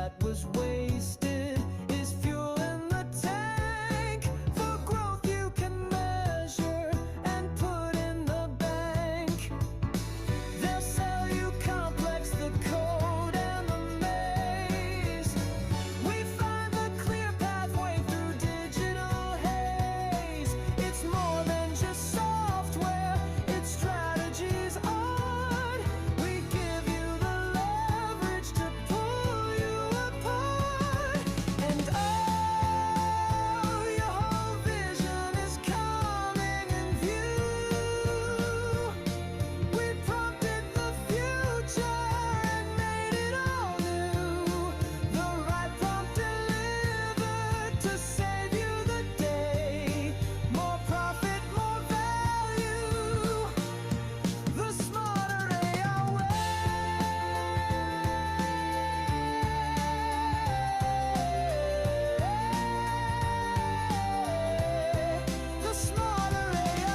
that was wasted is fuel in the tank for growth you can measure and put in the bank. They'll sell you complex, the code and the maze. We find the clear pathway through digital haze. It's more than just software, it's strategies on. We give you the leverage to pull you apart. And oh, your whole vision is coming in view. We prompted the future and made it all new. The right prompt delivered to save you the day. More profit, more value. The smarter AI way. The smarter AI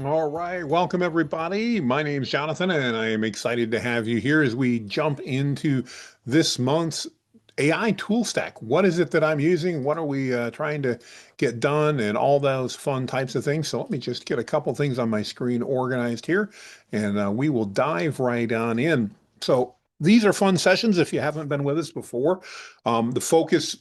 All right, welcome everybody. My name is Jonathan, and I am excited to have you here as we jump into this month's AI tool stack. What is it that I'm using? What are we trying to get done, and all those fun types of things. So let me just get a couple things on my screen organized here, and we will dive right on in. So these are fun sessions if you haven't been with us before. The focus,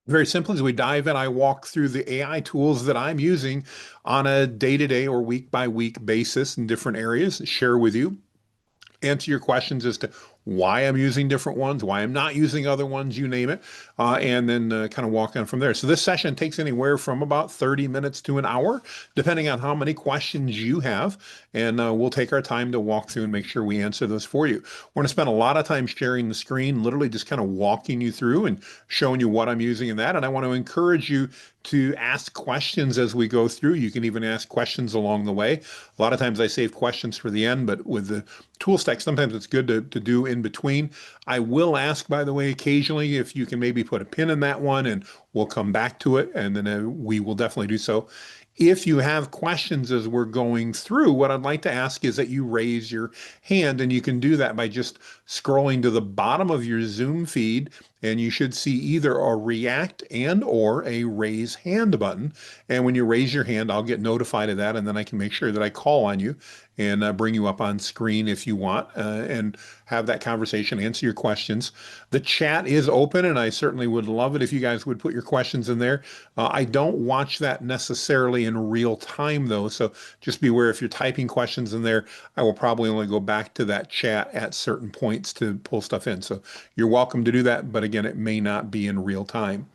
very simply, as we dive in, I walk through the AI tools that I'm using on a day-to-day or week-by-week basis in different areas, share with you, answer your questions as to why I'm using different ones, why I'm not using other ones, you name it, and then kind of walk on from there. So this session takes anywhere from about 30 minutes to an hour, depending on how many questions you have, and we'll take our time to walk through and make sure we answer those for you. We're going to spend a lot of time sharing the screen, literally just kind of walking you through and showing you what I'm using in that, and I want to encourage you to ask questions as we go through. You can even ask questions along the way. A lot of times I save questions for the end, but with the tool stack, sometimes it's good to do in between. I will ask, by the way, occasionally if you can maybe put a pin in that one, and we'll come back to it, and then we will definitely do so. If you have questions as we're going through, what I'd like to ask is that you raise your hand, and you can do that by just scrolling to the bottom of your Zoom feed, and you should see either a react and or a raise hand button. And when you raise your hand, I'll get notified of that, and then I can make sure that I call on you and bring you up on screen if you want, and have that conversation, answer your questions. The chat is open, and I certainly would love it if you guys would put your questions in there. I don't watch that necessarily in real time though, so just beware if you're typing questions in there, I will probably only go back to that chat at certain points to pull stuff in. So you're welcome to do that, but again, it may not be in real time.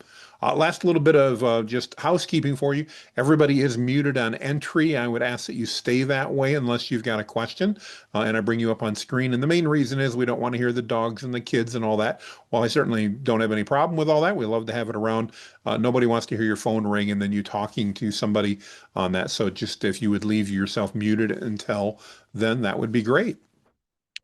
Last little bit of just housekeeping for you. Everybody is muted on entry. I would ask that you stay that way unless you've got a question, and I bring you up on screen. And the main reason is we don't want to hear the dogs and the kids and all that. While I certainly don't have any problem with all that, we love to have it around. Nobody wants to hear your phone ring and then you talking to somebody on that. So just if you would leave yourself muted until then, that would be great.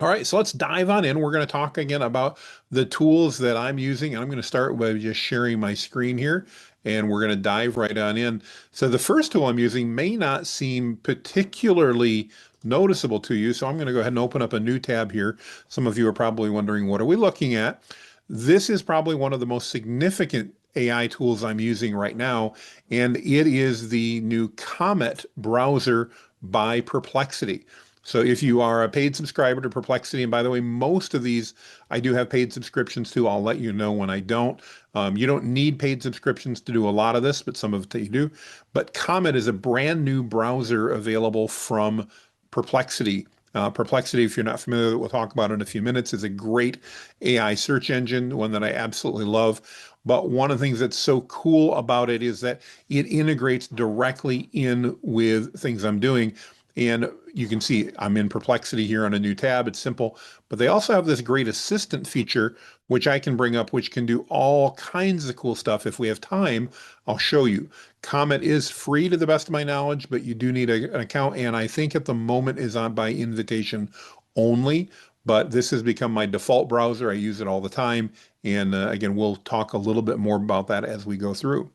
All right, so let's dive on in. We're going to talk again about the tools that I'm using. I'm going to start by just sharing my screen here, and we're going to dive right on in. So the first tool I'm using may not seem particularly noticeable to you, so I'm going to go ahead and open up a new tab here. Some of you are probably wondering, what are we looking at? This is probably one of the most significant AI tools I'm using right now, and it is the new Comet browser by Perplexity. So if you are a paid subscriber to Perplexity, and by the way, most of these I do have paid subscriptions to. I'll let you know when I don't. You don't need paid subscriptions to do a lot of this, but some of it you do. But Comet is a brand new browser available from Perplexity. Perplexity, if you're not familiar, we'll talk about in a few minutes, is a great AI search engine, one that I absolutely love. But one of the things that's so cool about it is that it integrates directly in with things I'm doing. And you can see I'm in Perplexity here on a new tab. It's simple, but they also have this great assistant feature, which I can bring up, which can do all kinds of cool stuff. If we have time, I'll show you. Comet is free to the best of my knowledge, but you do need an account. And I think at the moment is on by invitation only, but this has become my default browser. I use it all the time. And again, we'll talk a little bit more about that as we go through.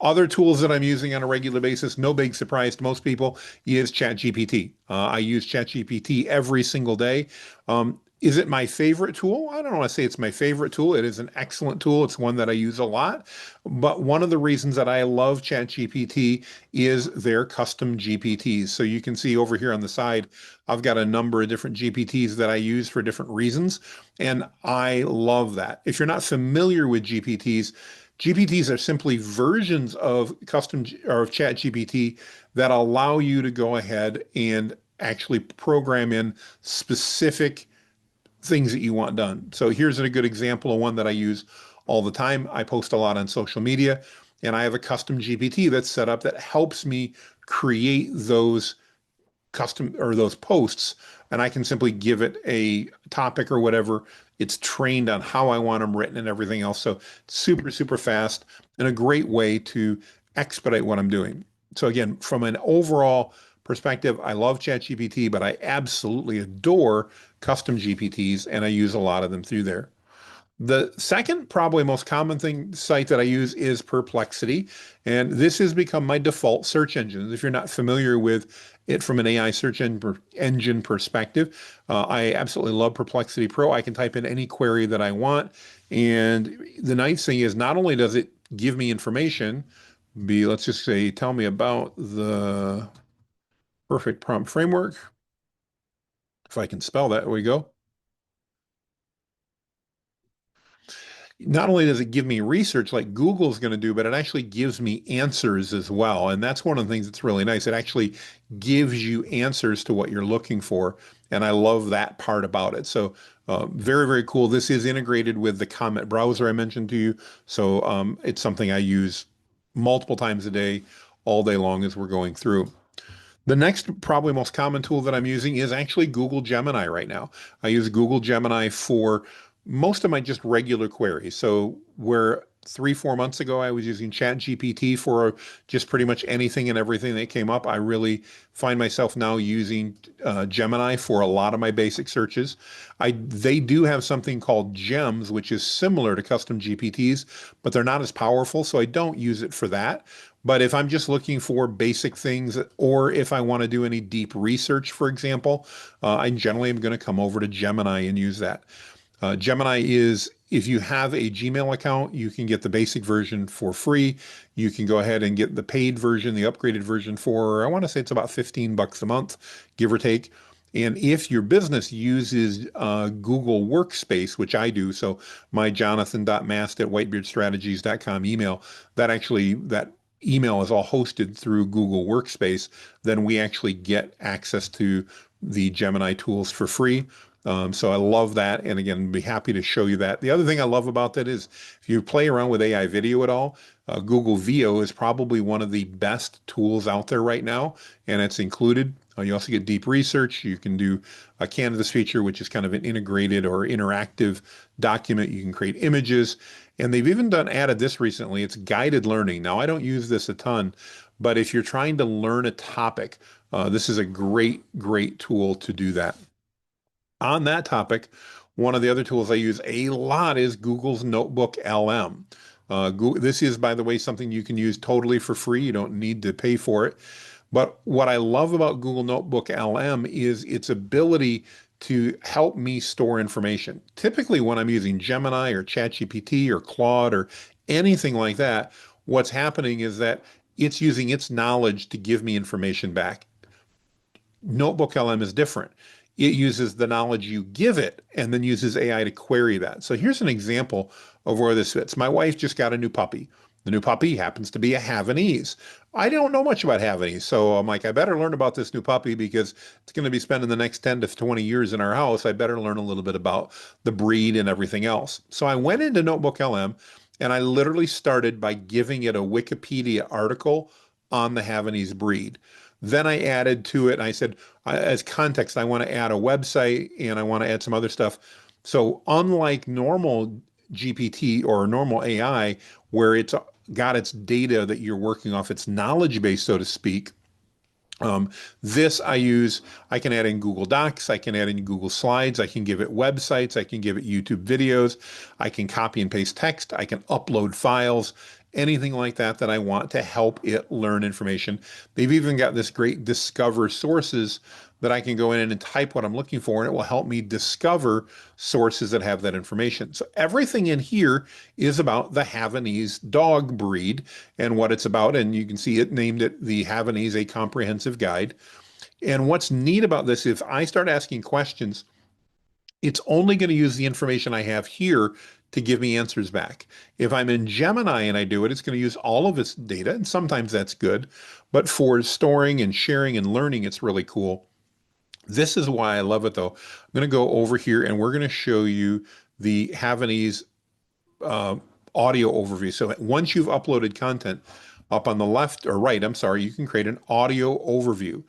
Other tools that I'm using on a regular basis, no big surprise to most people, is ChatGPT. I use ChatGPT every single day. Is it my favorite tool? I don't want to say it's my favorite tool. It is an excellent tool. It's one that I use a lot. But one of the reasons that I love ChatGPT is their custom GPTs. So you can see over here on the side, I've got a number of different GPTs that I use for different reasons. And I love that. If you're not familiar with GPTs are simply versions of custom or of ChatGPT that allow you to go ahead and actually program in specific things that you want done. So here's a good example of one that I use all the time. I post a lot on social media, and I have a custom GPT that's set up that helps me create those custom or those posts, and I can simply give it a topic or whatever. It's trained on how I want them written and everything else. So super, super fast and a great way to expedite what I'm doing. So again, from an overall perspective, I love ChatGPT, but I absolutely adore custom GPTs and I use a lot of them through there. The second, probably most common site that I use is Perplexity, and this has become my default search engine. If you're not familiar with it from an AI search engine perspective, I absolutely love Perplexity Pro. I can type in any query that I want, and the nice thing is not only does it give me information, let's just say, tell me about the perfect prompt framework. If I can spell that, there we go. Not only does it give me research like Google's going to do, but it actually gives me answers as well. And that's one of the things that's really nice. It actually gives you answers to what you're looking for. And I love that part about it. So very, very cool. This is integrated with the Comet browser I mentioned to you. So it's something I use multiple times a day, all day long as we're going through. The next, probably most common tool that I'm using is actually Google Gemini right now. I use Google Gemini for most of my just regular queries. So where 3, 4 months ago I was using ChatGPT for just pretty much anything and everything that came up, I really find myself now using Gemini for a lot of my basic searches. They do have something called Gems, which is similar to custom GPTs, but they're not as powerful, so I don't use it for that. But if I'm just looking for basic things, or if I want to do any deep research, for example, I generally am going to come over to Gemini and use that. Gemini is, if you have a Gmail account, you can get the basic version for free. You can go ahead and get the paid version, the upgraded version for, I want to say it's about $15 a month, give or take. And if your business uses Google Workspace, which I do, so my jonathan.mast at whitebeardstrategies.com email, that email is all hosted through Google Workspace, then we actually get access to the Gemini tools for free. So I love that. And again, be happy to show you that. The other thing I love about that is if you play around with AI video at all, Google VO is probably one of the best tools out there right now, and it's included. You also get deep research. You can do a Canvas feature, which is kind of an integrated or interactive document. You can create images. And they've even added this recently. It's guided learning. Now, I don't use this a ton, but if you're trying to learn a topic, this is a great, great tool to do that. On that topic, one of the other tools I use a lot is Google's NotebookLM. This is, by the way, something you can use totally for free. You don't need to pay for it. But what I love about Google NotebookLM is its ability to help me store information. Typically, when I'm using Gemini or ChatGPT or Claude or anything like that, what's happening is that it's using its knowledge to give me information back. NotebookLM is different. It uses the knowledge you give it and then uses AI to query that. So here's an example of where this fits. My wife just got a new puppy. The new puppy happens to be a Havanese. I don't know much about Havanese, so I'm like, I better learn about this new puppy because it's going to be spending the next 10 to 20 years in our house. I better learn a little bit about the breed and everything else. So I went into NotebookLM and I literally started by giving it a Wikipedia article on the Havanese breed. Then I added to it, and I said, as context, I want to add a website and I want to add some other stuff. So unlike normal GPT or normal AI, where it's got its data that you're working off, its knowledge base, so to speak, um, this I use, I can add in Google Docs, I can add in Google Slides, I can give it websites, I can give it YouTube videos, I can copy and paste text, I can upload files, anything like that that I want to help it learn information. They've even got this great discover sources that I can go in and type what I'm looking for, and it will help me discover sources that have that information. So everything in here is about the Havanese dog breed and what it's about. And you can see it named it the Havanese, a comprehensive guide. And what's neat about this, if I start asking questions, it's only going to use the information I have here to give me answers back. If I'm in Gemini and I do it, it's going to use all of its data, and sometimes that's good. But for storing and sharing and learning, it's really cool. This is why I love it, though. I'm going to go over here and we're going to show you the Havanese uh, audio overview. So once you've uploaded content, up on the left or right, I'm sorry, you can create an audio overview.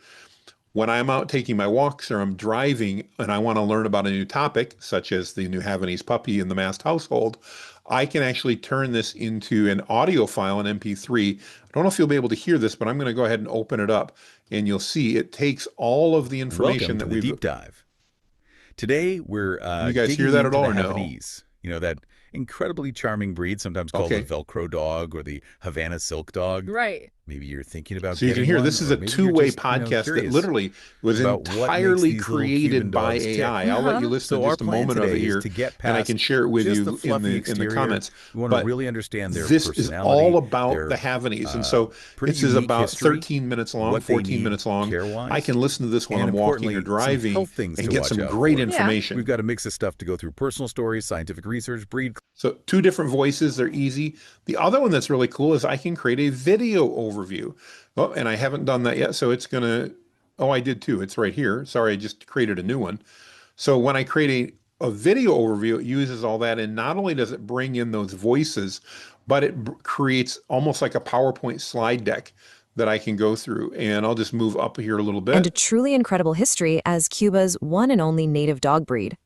When I'm out taking my walks or I'm driving and I want to learn about a new topic, such as the new Havanese puppy in the Mast household, I can actually turn this into an audio file, an MP3. I don't know if you'll be able to hear this, but I'm going to go ahead and open it up, and you'll see it takes all of the information Welcome to that the we've. deep dive. Today we're You guys hear digging that at into all the or no? Havanese. You know, that incredibly charming breed, sometimes called the Okay. Velcro dog or the Havana silk dog. Right. Maybe you're thinking about So you can getting hear one, this is or a maybe you're two-way just, podcast that curious literally was about what makes entirely these little Cuban created by dogs tick. AI. I'll let you listen So to our just a plan moment of it today is here, to get and I can past share it with just the you in fluffy the exterior. comments. We want to But really understand their this is all personality, about the their Havanese. And so pretty this is unique about history, 13 minutes long, what they 14 need minutes long. I care-wise, can listen to this while and I'm walking or importantly, some driving health things and to get watch some out great for. information. We've got a mix of stuff to go through: personal stories, scientific research, breed. So two different voices, they're easy. The other one that's really cool is I can create a video overview. Oh, and I haven't done that yet, so it's gonna, oh, I did too. It's right here. Sorry, I just created a new one. So when I create a video overview, it uses all that. And not only does it bring in those voices, but it creates almost like a PowerPoint slide deck that I can go through. And I'll just move up here a little and a bit. truly incredible history as Cuba's one and only native dog breed.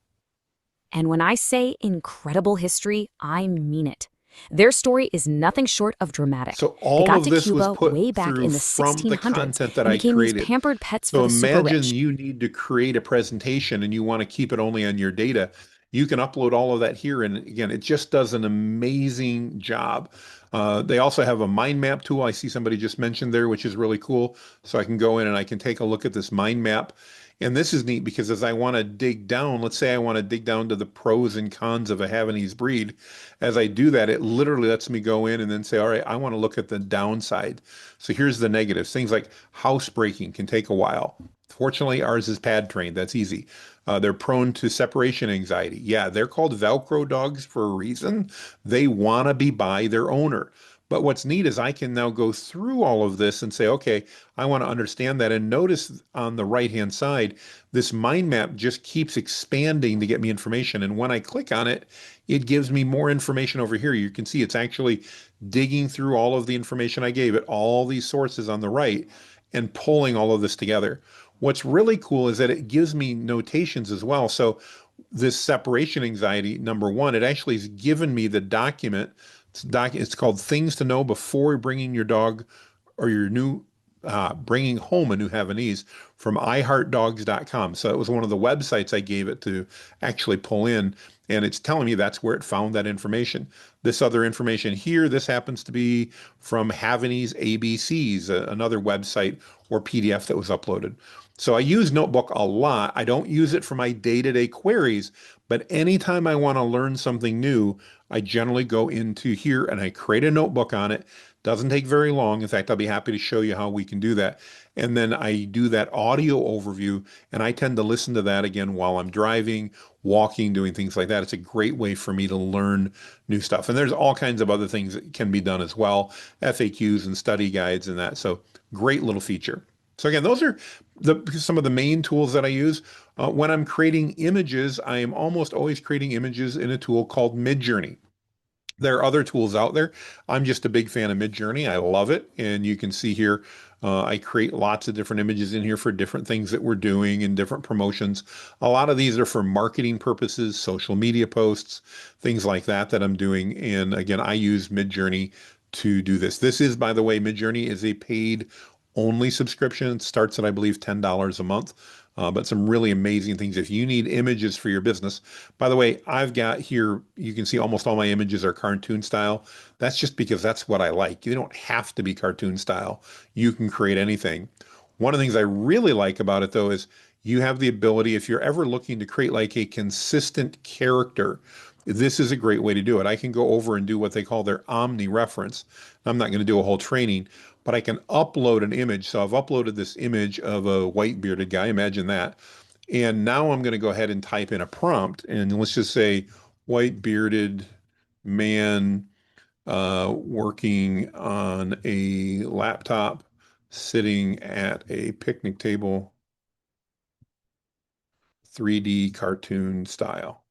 And when I say incredible history, I mean it. Their story is nothing short of dramatic. So They all got of to this was Cuba put way back through in the from the 1600s content that and I became these created. pampered pets So for the super imagine rich. you need to create a presentation and you want to keep it only on your data. You can upload all of that here. And again, it just does an amazing job. They also have a mind map tool. I see somebody just mentioned there, which is really cool. So I can go in and I can take a look at this mind map. And this is neat because as I want to dig down, let's say I want to dig down to the pros and cons of a Havanese breed. As I do that, it literally lets me go in and then say, all right, I want to look at the downside. So here's the negatives. Things like housebreaking can take a while. Fortunately, ours is pad trained. That's easy. They're prone to separation anxiety. Yeah, they're called Velcro dogs for a reason. They want to be by their owner. But what's neat is I can now go through all of this and say, okay, I want to understand that. And notice on the right-hand side, this mind map just keeps expanding to get me information. And when I click on it, it gives me more information over here. You can see it's actually digging through all of the information I gave it, all these sources on the right, and pulling all of this together. What's really cool is that it gives me notations as well. So this separation anxiety, number one, it actually has given me the document. It's called Things to Know Before Bringing Your Dog or your new bringing home a new Havanese from iHeartDogs.com. So it was one of the websites I gave it to actually pull in, and it's telling me that's where it found that information. This other information here, this happens to be from Havanese ABCs, another website or PDF that was uploaded. So I use Notebook a lot. I don't use it for my day-to-day queries, but anytime I want to learn something new, I generally go into here and I create a notebook on it. Doesn't take very long. In fact, I'll be happy to show you how we can do that. And then I do that audio overview, and I tend to listen to that again while I'm driving, walking, doing things like that. It's a great way for me to learn new stuff. And there's all kinds of other things that can be done as well, FAQs and study guides and that. So great little feature. So again, those are some of the main tools that I use. When I'm creating images, I am almost always creating images in a tool called Midjourney. There are other tools out there. I'm just a big fan of Midjourney. I love it. And you can see here, I create lots of different images in here for different things that we're doing and different promotions. A lot of these are for marketing purposes, social media posts, things like that that I'm doing. And again, I use Midjourney to do this. This is, by the way, Midjourney is a paid only subscription. It starts at, I believe, $10 a month. But some really amazing things. If you need images for your business, by the way, I've got here, you can see almost all my images are cartoon style. That's just because that's what I like. You don't have to be cartoon style. You can create anything. One of the things I really like about it, though, is you have the ability, if you're ever looking to create like a consistent character, this is a great way to do it. I can go over and do what they call their omni reference. I'm not going to do a whole training, but I can upload an image. So I've uploaded this image of a white bearded guy. Imagine that. And now I'm going to go ahead and type in a prompt. And let's just say white bearded man working on a laptop, sitting at a picnic table, 3D cartoon style.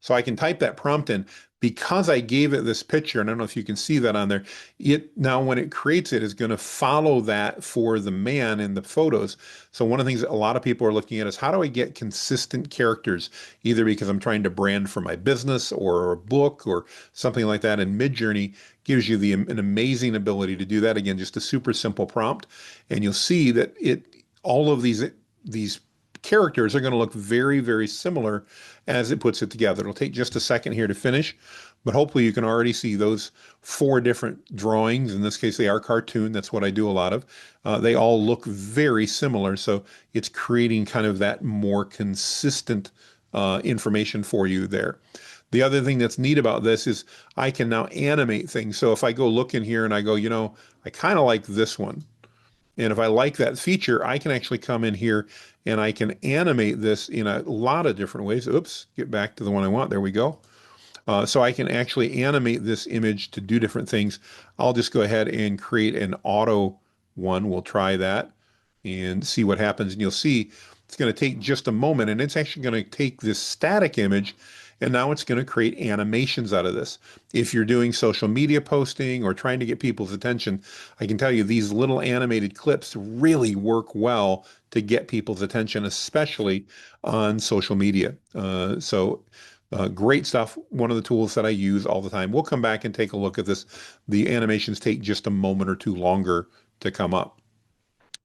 So I can type that prompt in because I gave it this picture, and I don't know if you can see that on there. It now, when it creates it, is going to follow that for the man in the photos. So one of the things that a lot of people are looking at is how do I get consistent characters, either because I'm trying to brand for my business or a book or something like that. And Midjourney gives you an amazing ability to do that. Again, just a super simple prompt, and you'll see that all of these characters are going to look very, very similar as it puts it together. It'll take just a second here to finish, but hopefully you can already see those 4 different drawings. In this case, they are cartoon. That's what I do a lot of. They all look very similar. So it's creating kind of that more consistent information for you there. The other thing that's neat about this is I can now animate things. So if I go look in here and I go, I kind of like this one. And if I like that feature, I can actually come in here and I can animate this in a lot of different ways. Oops, get back to the one I want. There we go. So I can actually animate this image to do different things. I'll just go ahead and create an auto one. We'll try that and see what happens. And you'll see it's going to take just a moment, and it's actually going to take this static image, and now it's going to create animations out of this. If you're doing social media posting or trying to get people's attention, I can tell you these little animated clips really work well to get people's attention, especially on social media. Great stuff. One of the tools that I use all the time. We'll come back and take a look at this. The animations take just a moment or two longer to come up.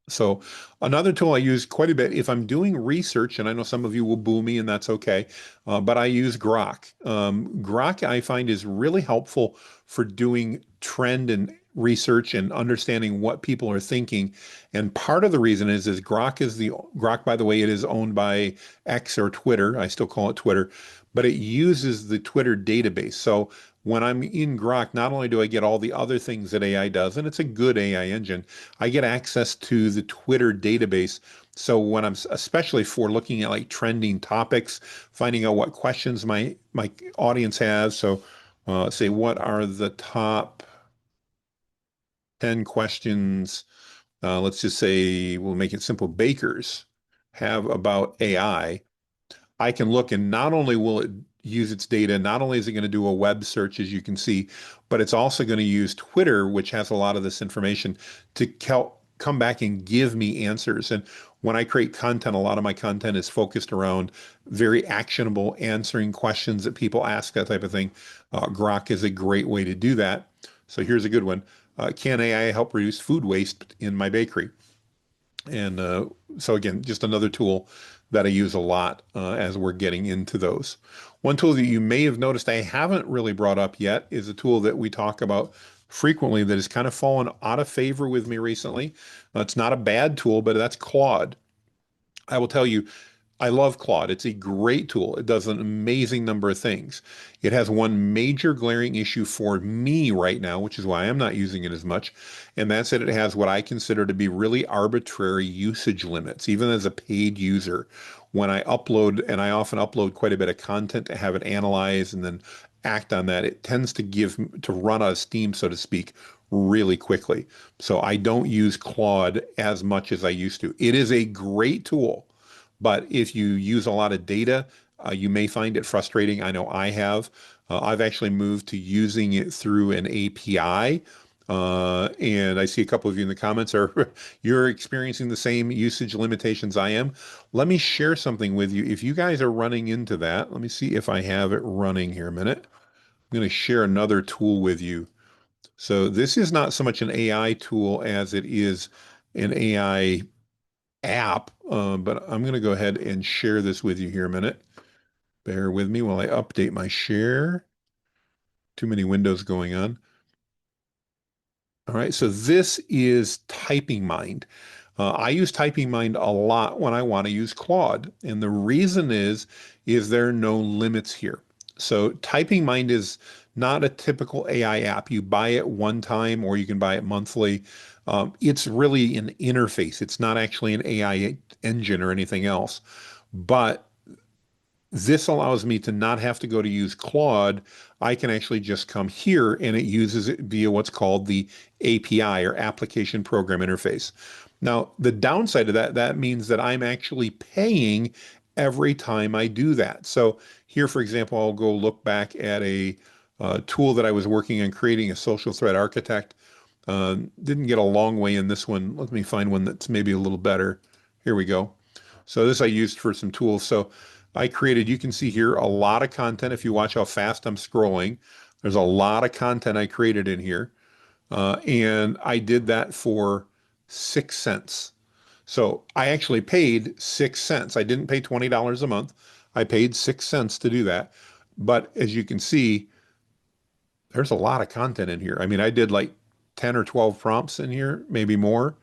So another tool I use quite a bit if I'm doing research, and I know some of you will boo me, and that's okay, but I use Grok. Grok I find is really helpful for doing trend and research and understanding what people are thinking. And part of the reason is Grok, by the way, it is owned by X or Twitter. I still call it Twitter, but it uses the Twitter database. So when I'm in Grok, not only do I get all the other things that AI does, and it's a good AI engine, I get access to the Twitter database. So when especially for looking at like trending topics, finding out what questions my audience has. So say, what are the top 10 questions? Let's just say, we'll make it simple, bakers have about AI. I can look, and not only will it use its data, not only is it going to do a web search, as you can see, but it's also going to use Twitter, which has a lot of this information, to come back and give me answers. And when I create content, a lot of my content is focused around very actionable, answering questions that people ask, that type of thing. Grok is a great way to do that. So here's a good one. Can AI help reduce food waste in my bakery? And so again, just another tool that I use a lot as we're getting into those. One tool that you may have noticed I haven't really brought up yet is a tool that we talk about frequently that has kind of fallen out of favor with me recently. It's not a bad tool, but that's Claude. I will tell you, I love Claude. It's a great tool. It does an amazing number of things. It has one major glaring issue for me right now, which is why I'm not using it as much, and that's that it has what I consider to be really arbitrary usage limits, even as a paid user. When I upload, and I often upload quite a bit of content to have it analyze and then act on that, it tends to run out of steam, so to speak, really quickly. So I don't use Claude as much as I used to. It is a great tool. But if you use a lot of data, you may find it frustrating. I know I have. I've actually moved to using it through an API. And I see a couple of you in the comments are you're experiencing the same usage limitations I am. Let me share something with you. If you guys are running into that, let me see if I have it running here a minute. I'm going to share another tool with you. So this is not so much an AI tool as it is an AI app, but I'm going to go ahead and share this with you here a minute. Bear with me while I update my share. Too many windows going on. All right, so this is Typing Mind. I use Typing Mind a lot when I want to use Claude, and the reason is there are no limits here. So Typing Mind is not a typical AI app. You buy it one time or you can buy it monthly. It's really an interface. It's not actually an AI engine or anything else. But this allows me to not have to go to use Claude. I can actually just come here and it uses it via what's called the API or Application Program Interface. Now, the downside of that means that I'm actually paying every time I do that. So here, for example, I'll go look back at a tool that I was working on creating a social thread architect. Didn't get a long way in this one. Let me find one that's maybe a little better. Here we go. So this I used for some tools. So I created, you can see here, a lot of content. If you watch how fast I'm scrolling, there's a lot of content I created in here. And I did that for 6 cents. So I actually paid 6 cents. I didn't pay $20 a month. I paid 6 cents to do that. But as you can see, there's a lot of content in here. I mean, I did like 10 or 12 prompts in here, maybe more,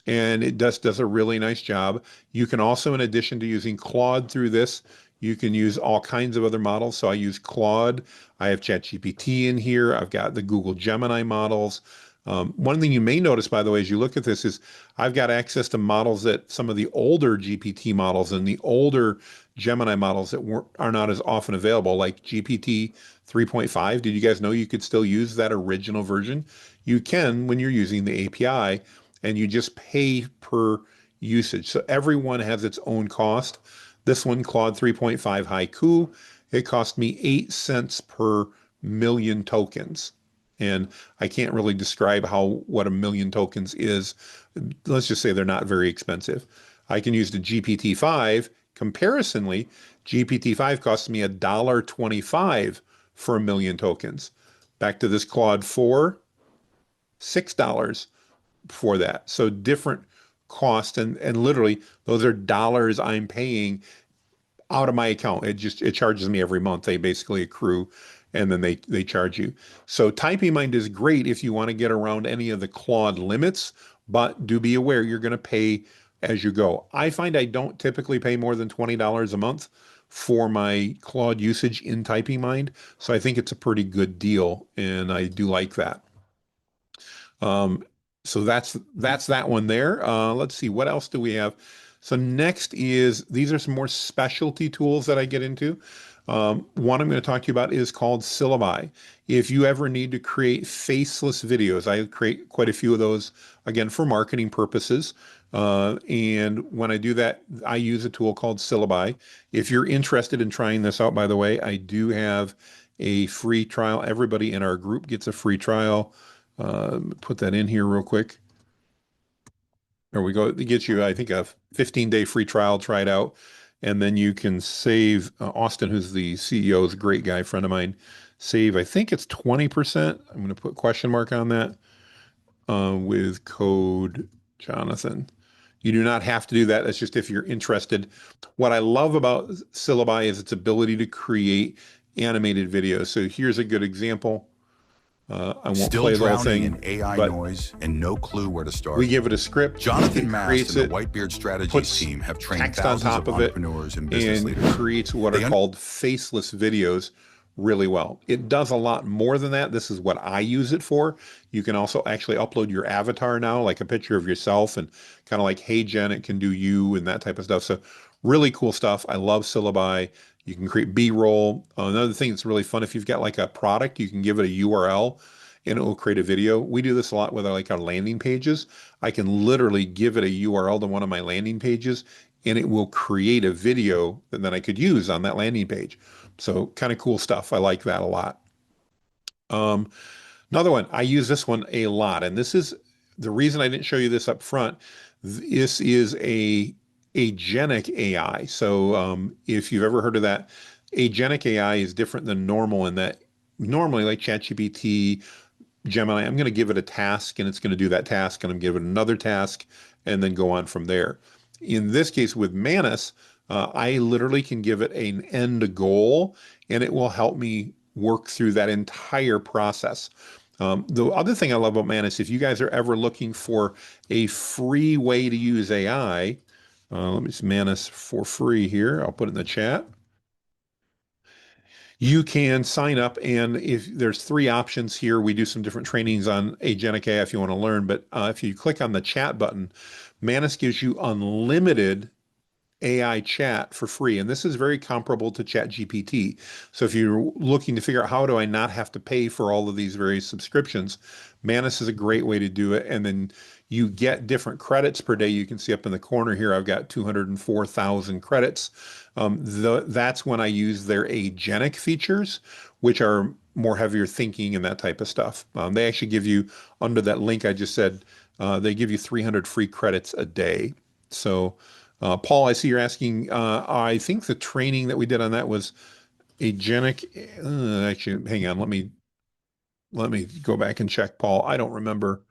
and it does a really nice job. You can also, in addition to using Claude through this, you can use all kinds of other models. So I use Claude. I have ChatGPT in here. I've got the Google Gemini models. One thing you may notice, by the way, as you look at this is I've got access to models that some of the older GPT models and the older Gemini models that are not as often available, like GPT 3.5. Did you guys know you could still use that original version? You can when you're using the API, and you just pay per usage. So everyone has its own cost. This one, Claude 3.5 Haiku, it cost me 8 cents per million tokens. And I can't really describe what a million tokens is. Let's just say they're not very expensive. I can use the GPT-5. Comparisonly, GPT-5 costs me $1.25 for a million tokens. Back to this Claude 4, $6 for that. So different cost, and literally those are dollars I'm paying out of my account. It charges me every month. They basically accrue and then they charge you. So Typing Mind is great if you want to get around any of the Claude limits, but do be aware you're going to pay as you go. I find I don't typically pay more than $20 a month for my Claude usage in Typing Mind. So I think it's a pretty good deal, and I do like that. Um, so that's that one there. Let's see, what else do we have? So next is, these are some more specialty tools that I get into. One I'm going to talk to you about is called Syllaby. If you ever need to create faceless videos, I create quite a few of those, again, for marketing purposes. And when I do that, I use a tool called Syllaby. If you're interested in trying this out, by the way, I do have a free trial. Everybody in our group gets a free trial. Put that in here real quick. There we go. It gets you, I think, a 15-day free trial. Try it out. And then you can save, Austin, who's the CEO, is a great guy, friend of mine, save, I think it's 20%. I'm going to put question mark on that with code Jonathan. You do not have to do that. That's just if you're interested. What I love about Syllabi is its ability to create animated videos. So here's a good example. I won't Still play the whole drowning thing, in AI but noise and no clue where to start. we give it a script. Jonathan it Mast creates and the it, Whitebeard Strategies puts team have trained text on thousands top of of it, entrepreneurs and business and leaders. creates what They are called faceless videos really well. It does a lot more than that. This is what I use it for. You can also actually upload your avatar now, like a picture of yourself, and kind of like, hey, Jen, it can do you and that type of stuff. So really cool stuff. I love Syllabi. You can create B-roll. Another thing that's really fun, if you've got like a product, you can give it a URL and it will create a video. We do this a lot with our landing pages. I can literally give it a URL to one of my landing pages and it will create a video that then I could use on that landing page. So kind of cool stuff. I like that a lot. Another one, I use this one a lot, and this is the reason I didn't show you this up front. This is a agentic AI. So if you've ever heard of that, agentic AI is different than normal in that normally, like ChatGPT, Gemini, I'm going to give it a task and it's going to do that task, and I'm going to give it another task and then go on from there. In this case with Manus, I literally can give it an end goal and it will help me work through that entire process. The other thing I love about Manus, if you guys are ever looking for a free way to use AI, let me just Manus for free here. I'll put it in the chat. You can sign up, and if there's three options here, we do some different trainings on Agentic AI if you want to learn. But if you click on the chat button, Manus gives you unlimited AI chat for free. And this is very comparable to ChatGPT. So if you're looking to figure out how do I not have to pay for all of these various subscriptions, Manus is a great way to do it. And then you get different credits per day. You can see up in the corner here, I've got 204,000 credits. That's when I use their agentic features, which are more heavier thinking and that type of stuff. They actually give you, under that link I just said, they give you 300 free credits a day. So Paul, I see you're asking. I think the training that we did on that was agentic. Actually, hang on. Let me go back and check, Paul. I don't remember.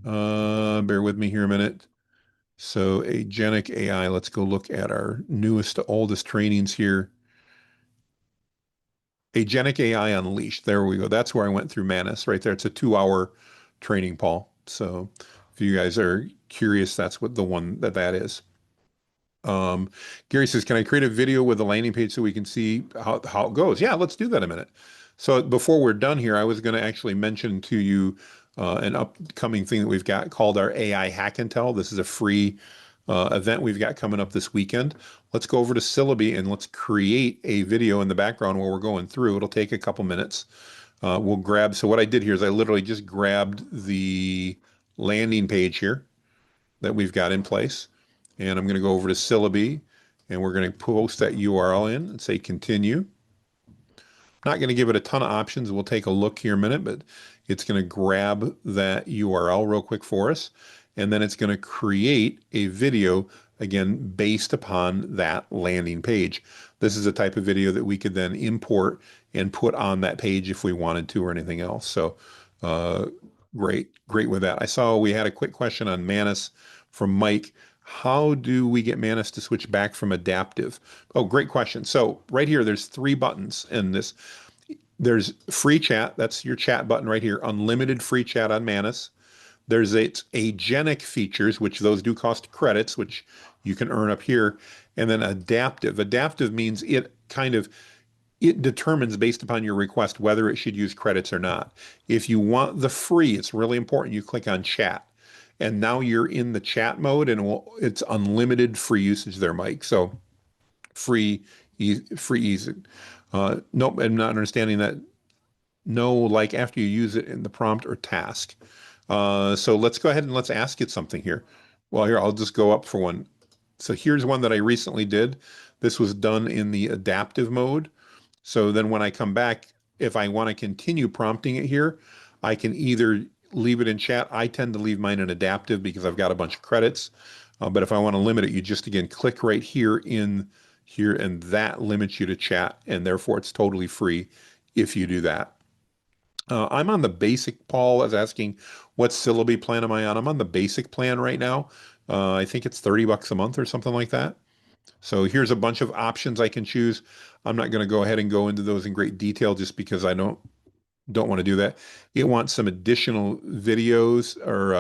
Bear with me here a minute. So agentic AI. Let's go look at our newest to oldest trainings here. Agentic AI Unleashed. There we go. That's where I went through Manus right there. It's a 2-hour training, Paul. So if you guys are curious, that's what the one that is. Gary says, can I create a video with a landing page so we can see how it goes? Yeah, let's do that in a minute. So before we're done here, I was going to actually mention to you an upcoming thing that we've got called our AI Hack and Tell. This is a free event we've got coming up this weekend. Let's go over to Syllaby and let's create a video in the background while we're going through. It'll take a couple minutes. We'll grab, so what I did here is I literally just grabbed the landing page here that we've got in place. And I'm going to go over to Syllaby and we're going to post that URL in and say continue. Not going to give it a ton of options. We'll take a look here in a minute, but it's going to grab that URL real quick for us. And then it's going to create a video, again, based upon that landing page. This is a type of video that we could then import and put on that page if we wanted to or anything else. So great with that. I saw we had a quick question on Manus from Mike. How do we get Manus to switch back from adaptive? Oh, great question. So right here, there's 3 buttons in this. There's free chat. That's your chat button right here. Unlimited free chat on Manus. There's its agentic features, which those do cost credits, which you can earn up here. And then adaptive. Adaptive means it determines based upon your request whether it should use credits or not. If you want the free, it's really important you click on chat. And now you're in the chat mode and it's unlimited free usage there, Mike. So free, easy. Nope, I'm not understanding that. No, like after you use it in the prompt or task. So let's go ahead and let's ask it something here. Well, here, I'll just go up for one. So here's one that I recently did. This was done in the adaptive mode. So then when I come back, if I want to continue prompting it here, I can either leave it in chat. I tend to leave mine in adaptive because I've got a bunch of credits. But if I want to limit it, you just, again, click right here and that limits you to chat. And therefore, it's totally free if you do that. I'm on the basic. Paul is asking, what Syllaby plan am I on? I'm on the basic plan right now. I think it's $30 a month or something like that. So here's a bunch of options I can choose. I'm not going to go ahead and go into those in great detail just because I don't want to do that. It wants some additional videos or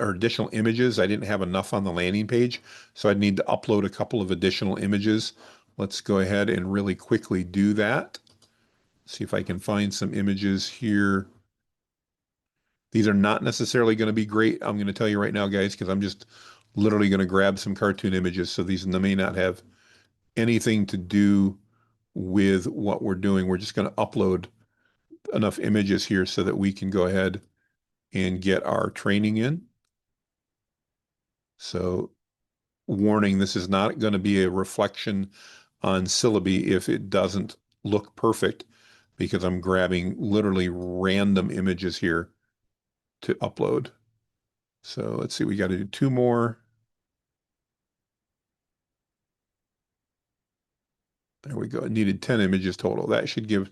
additional images. I didn't have enough on the landing page, so I'd need to upload a couple of additional images. Let's go ahead and really quickly do that. See if I can find some images here. These are not necessarily going to be great. I'm going to tell you right now, guys, because I'm just literally going to grab some cartoon images. So these may not have anything to do with what we're doing. We're just going to upload enough images here so that we can go ahead and get our training in. So warning, this is not going to be a reflection on Syllaby if it doesn't look perfect. because I'm grabbing literally random images here to upload. So let's see, we got to do 2 more. There we go. It needed 10 images total. That should give,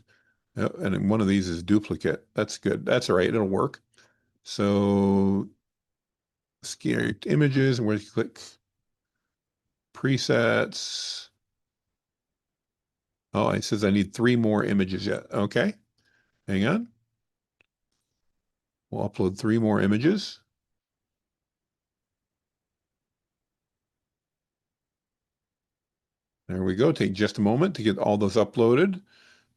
and one of these is duplicate. That's good. That's all right. It'll work. So scary images, and where you click presets. Oh, it says I need 3 more images yet. Okay, hang on. We'll upload 3 more images. There we go. Take just a moment to get all those uploaded.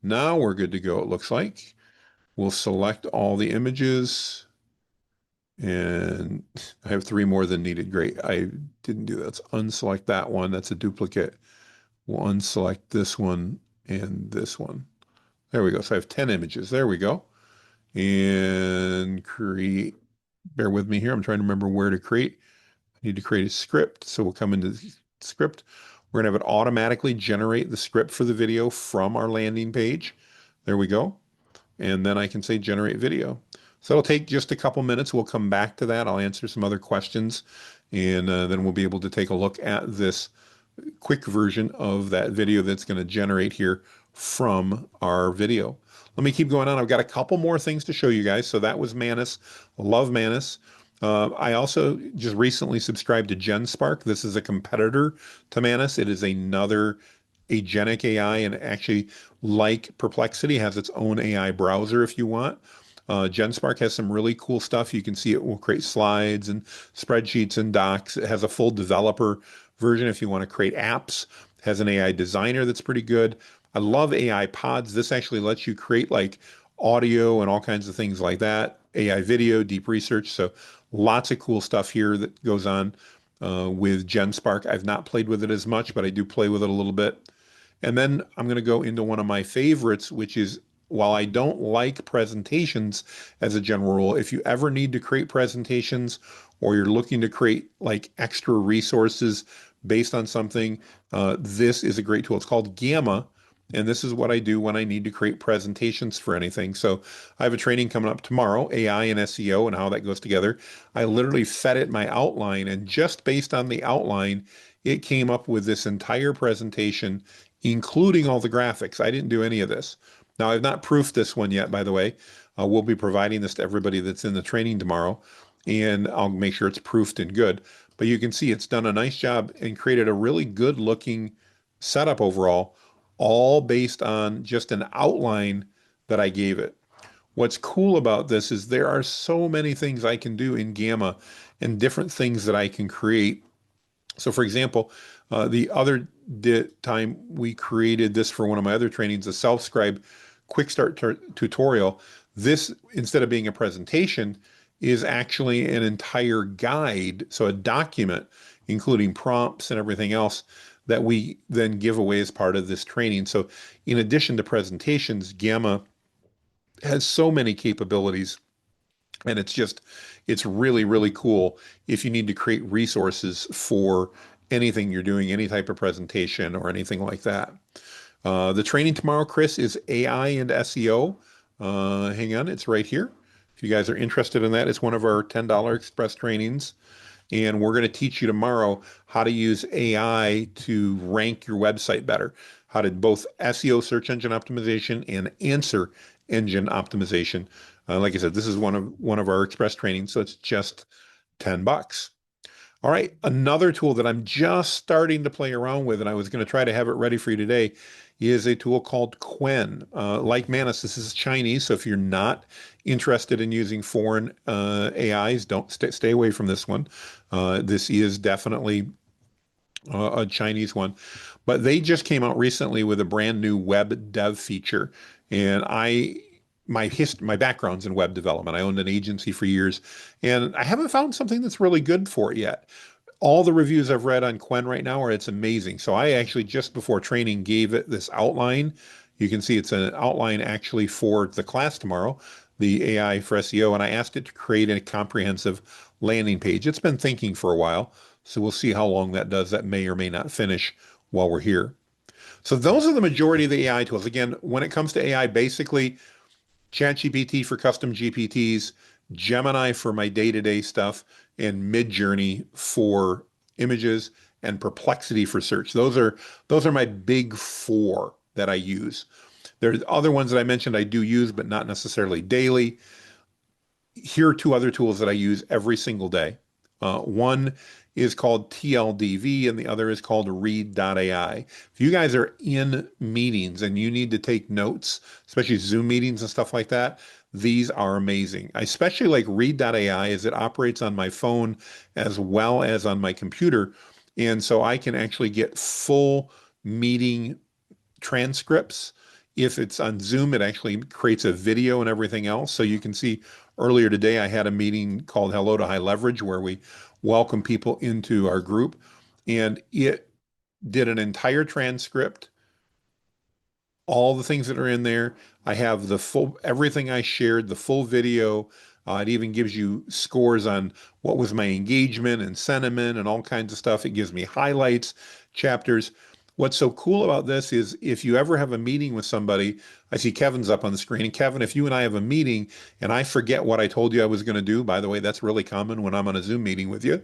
Now we're good to go, it looks like. We'll select all the images, and I have 3 more than needed. Great. I didn't do that. Let's unselect that one. That's a duplicate. We'll unselect this one and this one. There we go. So I have 10 images. There we go. And create. Bear with me here. I'm trying to remember where to create. I need to create a script. So we'll come into the script. We're going to have it automatically generate the script for the video from our landing page. There we go. And then I can say generate video. So it'll take just a couple minutes. We'll come back to that. I'll answer some other questions, and then we'll be able to take a look at this quick version of that video that's going to generate here from our video. Let me keep going on. I've got a couple more things to show you guys. So that was Manus. Love Manus. I also just recently subscribed to GenSpark. This is a competitor to Manus. It is another agentic AI, and actually, like Perplexity, has its own AI browser if you want. GenSpark has some really cool stuff. You can see it will create slides and spreadsheets and docs. It has a full developer version if you want to create apps. It has an AI designer that's pretty good. I love AI pods. This actually lets you create like audio and all kinds of things like that. AI video, deep research. So lots of cool stuff here that goes on with GenSpark. I've not played with it as much, but I do play with it a little bit. And then I'm going to go into one of my favorites, which is, while I don't like presentations as a general rule, if you ever need to create presentations or you're looking to create like extra resources based on something, this is a great tool. It's called Gamma. And this is what I do when I need to create presentations for anything. So I have a training coming up tomorrow, AI and SEO and how that goes together. I literally fed it my outline, and just based on the outline, it came up with this entire presentation, including all the graphics. I didn't do any of this. Now, I've not proofed this one yet, by the way. We'll be providing this to everybody that's in the training tomorrow, and I'll make sure it's proofed and good. But you can see it's done a nice job and created a really good looking setup overall, all based on just an outline that I gave it. What's cool about this is there are so many things I can do in Gamma and different things that I can create. So for example, the other time we created this for one of my other trainings, a self-scribe quick start tutorial. This, instead of being a presentation, is actually an entire guide. So a document, including prompts and everything else that we then give away as part of this training. So in addition to presentations, Gamma has so many capabilities, and it's really, really cool if you need to create resources for anything you're doing, any type of presentation or anything like that. The training tomorrow, Chris, is AI and SEO. Hang on, it's right here. If you guys are interested in that, it's one of our $10 express trainings. And we're going to teach you tomorrow how to use AI to rank your website better, how to both SEO, search engine optimization, and answer engine optimization. Like I said, this is one of our express trainings, so it's just $10. All right, another tool that I'm just starting to play around with, and I was going to try to have it ready for you today, is a tool called Quen. Like Manus, this is Chinese, so if you're not interested in using foreign AIs, don't stay away from this one. This is definitely a Chinese one, but they just came out recently with a brand new web dev feature, and my background's in web development. I owned an agency for years, and I haven't found something that's really good for it yet. All the reviews I've read on Quen right now are it's amazing. So I actually, just before training, gave it this outline. You can see it's an outline actually for the class tomorrow, the AI for SEO, and I asked it to create a comprehensive landing page. It's been thinking for a while, so we'll see how long that does. That may or may not finish while we're here. So those are the majority of the AI tools. Again, when it comes to AI, basically ChatGPT for custom GPTs, Gemini for my day-to-day stuff, and Midjourney for images, and Perplexity for search. Those are my big four that I use. There's other ones that I mentioned I do use, but not necessarily daily. Here are two other tools that I use every single day. One is called TLDV and the other is called Read.AI. If you guys are in meetings and you need to take notes, especially Zoom meetings and stuff like that, these are amazing. I especially like Read.AI as it operates on my phone as well as on my computer. And so I can actually get full meeting transcripts. If it's on Zoom, it actually creates a video and everything else. So you can see earlier today, I had a meeting called Hello to High Leverage where we welcome people into our group. And it did an entire transcript, all the things that are in there. I have the full, everything I shared, the full video. It even gives you scores on what was my engagement and sentiment and all kinds of stuff. It gives me highlights, chapters. What's so cool about this is if you ever have a meeting with somebody, I see Kevin's up on the screen. And Kevin, if you and I have a meeting and I forget what I told you I was going to do, by the way, that's really common when I'm on a Zoom meeting with you,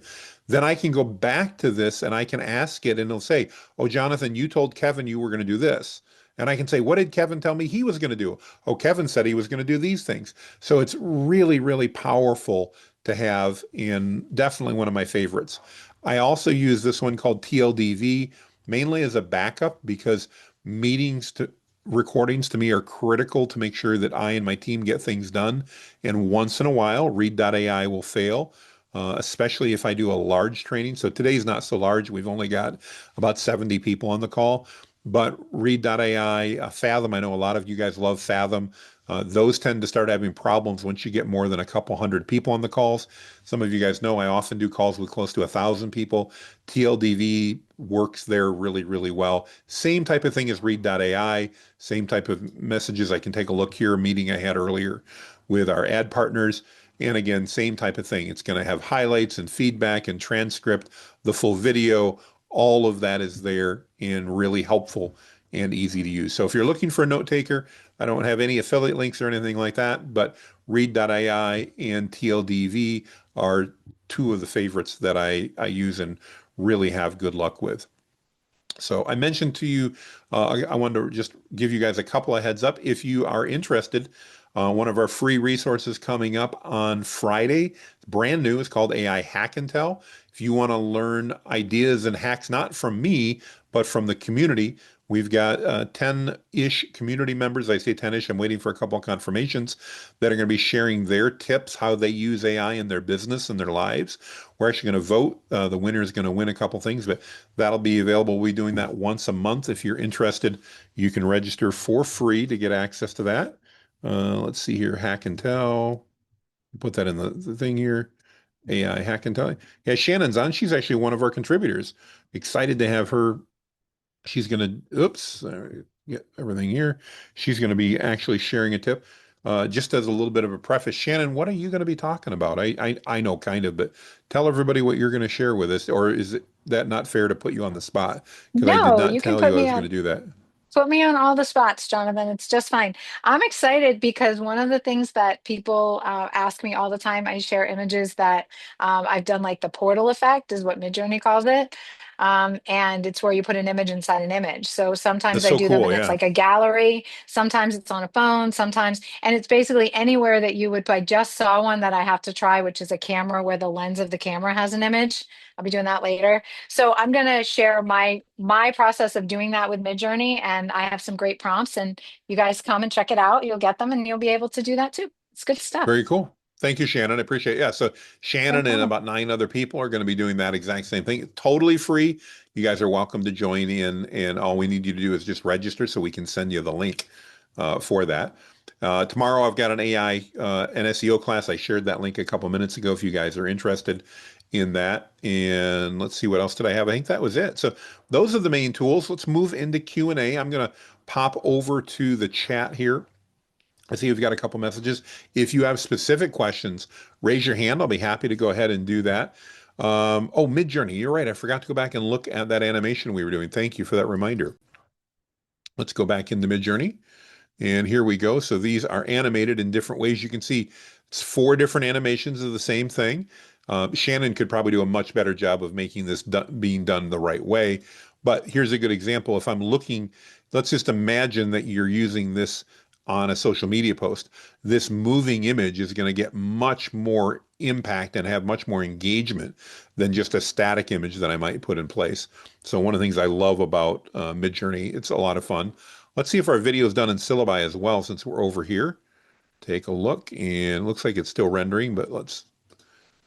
then I can go back to this and I can ask it and it'll say, oh, Jonathan, you told Kevin you were going to do this. And I can say, what did Kevin tell me he was going to do? Oh, Kevin said he was going to do these things. So it's really, really powerful to have, and definitely one of my favorites. I also use this one called TLDV mainly as a backup because meetings to recordings to me are critical to make sure that I and my team get things done. And once in a while, Read.AI will fail. Especially if I do a large training. So today's not so large. We've only got about 70 people on the call. But Read.AI, Fathom, I know a lot of you guys love Fathom. Those tend to start having problems once you get more than a couple hundred people on the calls. Some of you guys know I often do calls with close to 1,000 people. TLDV works there really, really well. Same type of thing as Read.AI, same type of messages. I can take a look here, a meeting I had earlier with our ad partners. And again, same type of thing. It's going to have highlights and feedback and transcript, the full video. All of that is there and really helpful and easy to use. So if you're looking for a note taker, I don't have any affiliate links or anything like that, but Read.ai and TLDV are two of the favorites that I use and really have good luck with. So I mentioned to you, I wanted to just give you guys a couple of heads up. If you are interested, one of our free resources coming up on Friday, brand new, it's called AI Hack and Tell. If you want to learn ideas and hacks, not from me, but from the community, we've got 10-ish community members. I say 10-ish, I'm waiting for a couple of confirmations that are going to be sharing their tips, how they use AI in their business and their lives. We're actually going to vote. The winner is going to win a couple things, but that'll be available. We'll be doing that once a month. If you're interested, you can register for free to get access to that. Let's see here, Hack and Tell. Put that in the thing here. AI Hack and Tell. Yeah, Shannon's on. She's actually one of our contributors. Excited to have her. She's going to, oops, get everything here. She's going to be actually sharing a tip. Just as a little bit of a preface, Shannon, what are you going to be talking about? I know kind of, but tell everybody what you're going to share with us, or is it that not fair to put you on the spot? Because I did No, not you can tell you put I me was going on to do that. put me on all the spots, Jonathan. It's just fine. I'm excited because one of the things that people ask me all the time, I share images that I've done, like the portal effect is what Midjourney calls it. And it's where you put an image inside an image. So sometimes That's I so do them cool. and it's Yeah. like a gallery. Sometimes it's on a phone, sometimes, and it's basically anywhere that you would. I just saw one that I have to try, which is a camera where the lens of the camera has an image. I'll be doing that later. So I'm going to share my process of doing that with Midjourney, and I have some great prompts. And you guys come and check it out. You'll get them, and you'll be able to do that too. It's good stuff. Very cool. Thank you, Shannon. I appreciate it. Yeah. So No Shannon and problem. about 9 other people are going to be doing that exact same thing. Totally free. You guys are welcome to join in, and all we need you to do is just register so we can send you the link for that. Tomorrow I've got an AI an SEO class. I shared that link a couple minutes ago if you guys are interested in that. And let's see, what else did I have? I think that was it. So those are the main tools. Let's move into Q&A. I'm going to pop over to the chat here. I see you've got a couple messages. If you have specific questions, raise your hand. I'll be happy to go ahead and do that. Oh, Midjourney, you're right. I forgot to go back and look at that animation we were doing. Thank you for that reminder. Let's go back into Midjourney. And here we go. So these are animated in different ways. You can see it's 4 different animations of the same thing. Shannon could probably do a much better job of making this being done the right way. But here's a good example. If I'm looking, let's just imagine that you're using this on a social media post. This moving image is going to get much more impact and have much more engagement than just a static image that I might put in place. So one of the things I love about Midjourney, it's a lot of fun. Let's see if our video is done in Syllaby as well, since we're over here. Take a look, and it looks like it's still rendering, but let's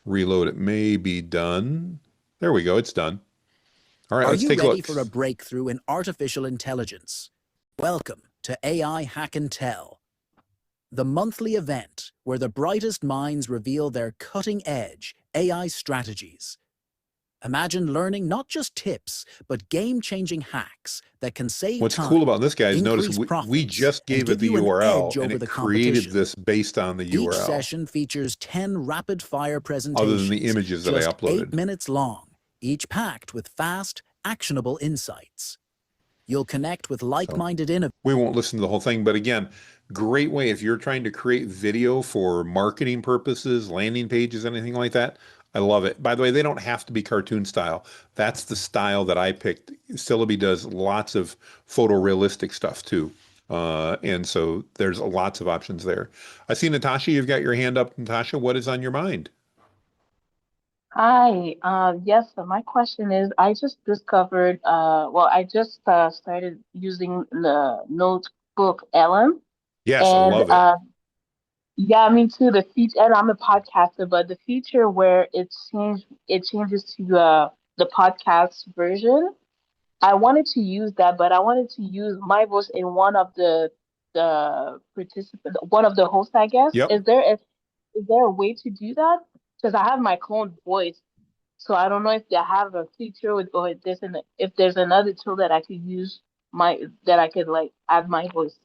reload. It may be done. There we go. It's done. All right, Are let's you take a ready look. for a breakthrough in artificial intelligence? Welcome to AI Hack and Tell, the monthly event where the brightest minds reveal their cutting-edge AI strategies. Imagine learning not just tips, but game-changing hacks that can save What's time, cool about this, guys, notice increase we profits, just and gave it give the you an edge URL, and over it the created competition. this based on the Each URL, session features 10 rapid-fire other than the presentations, images that I just 8 uploaded. minutes long, each packed with fast, actionable insights. You'll connect with like-minded innovators. We won't listen to the whole thing, but again, great way if you're trying to create video for marketing purposes, landing pages, anything like that. I love it. By the way, they don't have to be cartoon style. That's the style that I picked. Syllaby does lots of photorealistic stuff too. And so there's lots of options there. I see Natasha, you've got your hand up. Natasha, what is on your mind? Hi, yes, so my question is, I just discovered, I just started using the Notebook LM, Yes, I and love it. yeah, me too. The feature, and I'm a podcaster, but the feature where it changes to the podcast version. I wanted to use that, but I wanted to use my voice in one of the hosts, I guess. Yep. Is there a way to do that? Because I have my cloned voice. So I don't know if they have a feature with, or if there's another tool that I could use that I could like add my voice.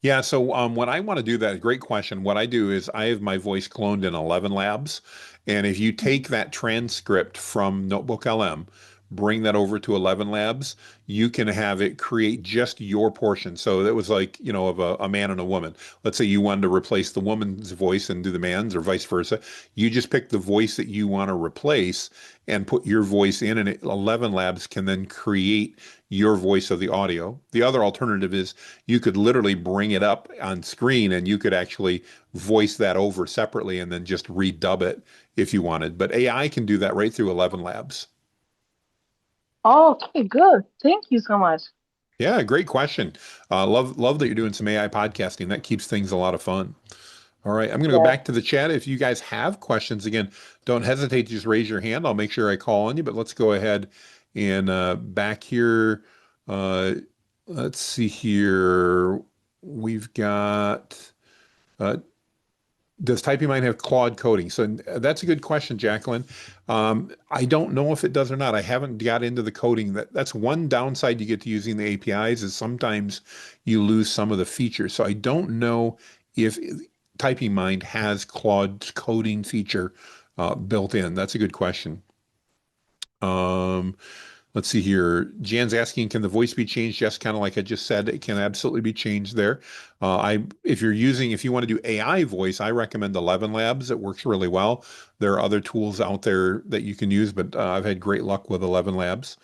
Yeah, so when I want to do that, great question. What I do is I have my voice cloned in 11 Labs. And if you take that transcript from NotebookLM, bring that over to 11 Labs, you can have it create just your portion. So it was like, of a man and a woman. Let's say you wanted to replace the woman's voice and do the man's or vice versa. You just pick the voice that you want to replace and put your voice in, and 11 Labs can then create your voice of the audio. The other alternative is you could literally bring it up on screen and you could actually voice that over separately and then just redub it if you wanted. But AI can do that right through 11 Labs. Oh, okay, good. Thank you so much. Yeah, great question. Love that you're doing some AI podcasting. That keeps things a lot of fun. All right, I'm going to go Yeah. back to the chat. If you guys have questions, again, don't hesitate to just raise your hand. I'll make sure I call on you. But let's go ahead and back here. Uh, let's see here. We've got uh, does Typing Mind have Claude coding? So that's a good question, Jacqueline. I don't know if it does or not. I haven't got into the coding. That's one downside you get to using the APIs is sometimes you lose some of the features. So I don't know if Typing Mind has Claude's coding feature built in. That's a good question. Um, let's see here. Jan's asking, can the voice be changed? Yes, kind of like I just said, it can absolutely be changed there. If you want to do AI voice, I recommend 11 Labs. It works really well. There are other tools out there that you can use, but I've had great luck with 11 Labs.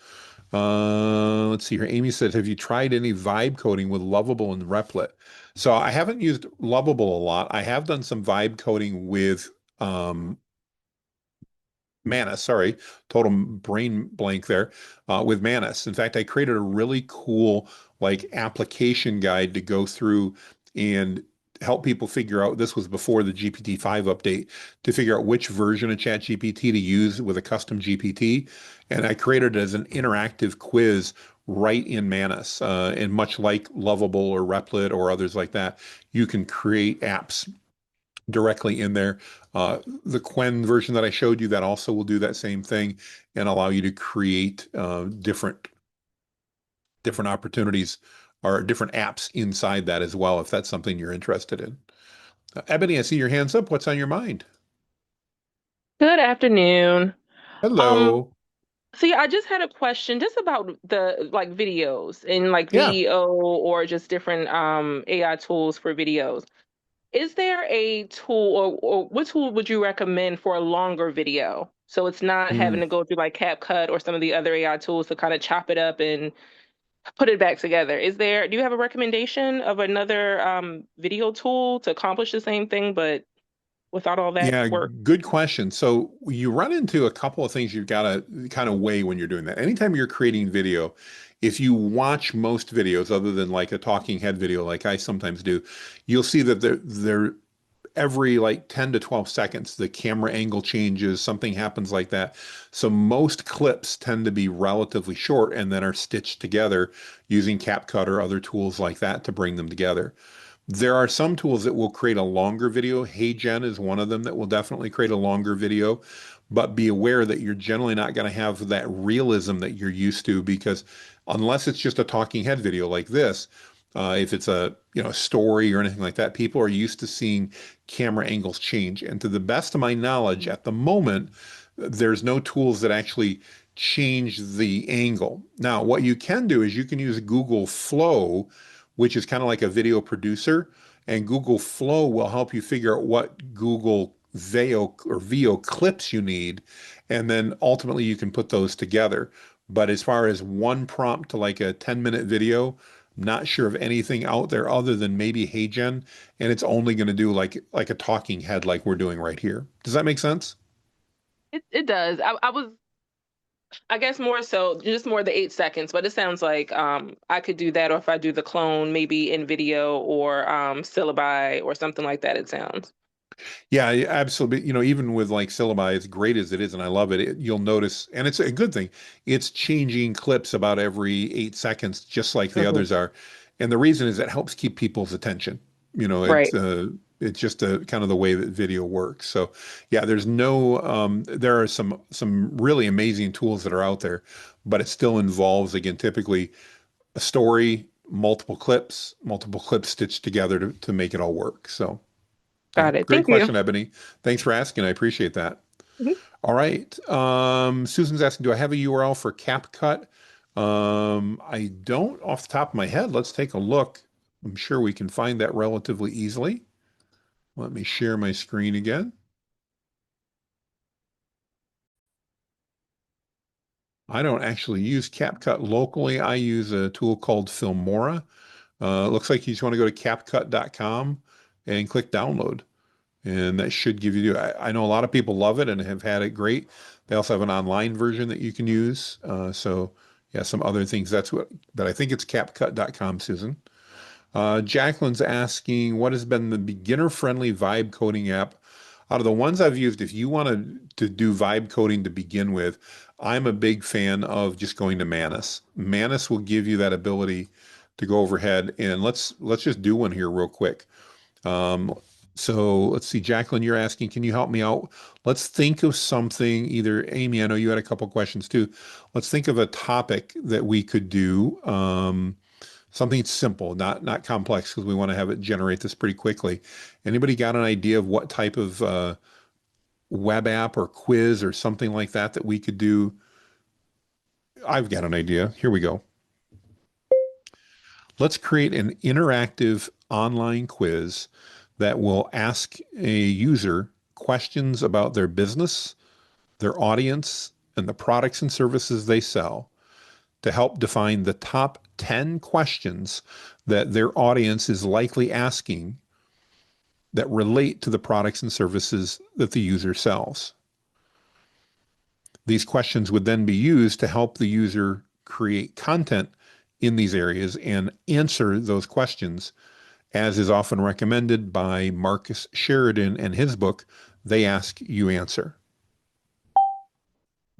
Let's see here. Amy said, have you tried any vibe coding with Lovable and Replit? So I haven't used Lovable a lot. I have done some vibe coding with Manus, sorry, total brain blank there, with Manus. In fact, I created a really cool like application guide to go through and help people figure out, this was before the GPT-5 update, to figure out which version of ChatGPT to use with a custom GPT. And I created it as an interactive quiz right in Manus. And much like Lovable or Replit or others like that, you can create apps directly in there. The Quen version that I showed you, that also will do that same thing and allow you to create different opportunities or different apps inside that as well, if that's something you're interested in. Ebony, I see your hands up. What's on your mind? Good afternoon. Um, Hello. So yeah, I just had a question just about the like videos and like Yeah. VO or just different AI tools for videos. Is there a tool or what tool would you recommend for a longer video? So it's not having Mm. to go through like CapCut or some of the other AI tools to kind of chop it up and put it back together. Do you have a recommendation of another video tool to accomplish the same thing but without all that Yeah, work? good question. So you run into a couple of things you've got to kind of weigh when you're doing that. Anytime you're creating video, if you watch most videos other than like a talking head video like I sometimes do, you'll see that they're every like 10 to 12 seconds, the camera angle changes, something happens like that. So most clips tend to be relatively short and then are stitched together using CapCut or other tools like that to bring them together. There are some tools that will create a longer video. HeyGen is one of them that will definitely create a longer video, but be aware that you're generally not going to have that realism that you're used to because unless it's just a talking head video like this, if it's a story or anything like that, people are used to seeing camera angles change. And to the best of my knowledge, at the moment, there's no tools that actually change the angle. Now, what you can do is you can use Google Flow, which is kind of like a video producer, and Google Flow will help you figure out what Google VO clips you need, and then ultimately you can put those together. But as far as one prompt to like a 10-minute video, not sure of anything out there other than maybe HeyGen, and it's only going to do like a talking head like we're doing right here. Does that make sense? It does. I was I guess more so just more the 8 seconds, but it sounds like I could do that or if I do the clone maybe in video or Syllabi or something like that, it sounds. Yeah, absolutely. Even with like Syllabi, as great as it is, and I love it, you'll notice, and it's a good thing, it's changing clips about every 8 seconds, just like the Hmm. others are. And the reason is it helps keep people's attention. Right. It's just a kind of the way that video works. So yeah, there are some really amazing tools that are out there, but it still involves, again, typically a story, multiple clips stitched together to make it all work. So yeah, Got it. great Thank you. question, Ebony. Thanks for asking. I appreciate that. Mhm. All right. Susan's asking, do I have a URL for CapCut? I don't off the top of my head. Let's take a look. I'm sure we can find that relatively easily. Let me share my screen again. I don't actually use CapCut locally. I use a tool called Filmora. Looks like you just want to go to CapCut.com and click download. And that should give you, I know a lot of people love it and have had it great. They also have an online version that you can use. So yeah, some other things. But I think it's CapCut.com, Susan. Jacqueline's asking, what has been the beginner-friendly vibe coding app out of the ones I've used? If you want to do vibe coding to begin with, I'm a big fan of just going to Manus. Manus will give you that ability to go overhead and let's just do one here real quick. Um, so let's see, Jacqueline, you're asking, can you help me out? Let's think of something, either Amy, I know you had a couple questions too. Let's think of a topic that we could do. Something simple, not complex, because we want to have it generate this pretty quickly. Anybody got an idea of what type of web app or quiz or something like that we could do? I've got an idea. Here we go. Let's create an interactive online quiz that will ask a user questions about their business, their audience, and the products and services they sell to help define the top 10 questions that their audience is likely asking that relate to the products and services that the user sells. These questions would then be used to help the user create content in these areas and answer those questions, as is often recommended by Marcus Sheridan and his book, They Ask, You Answer.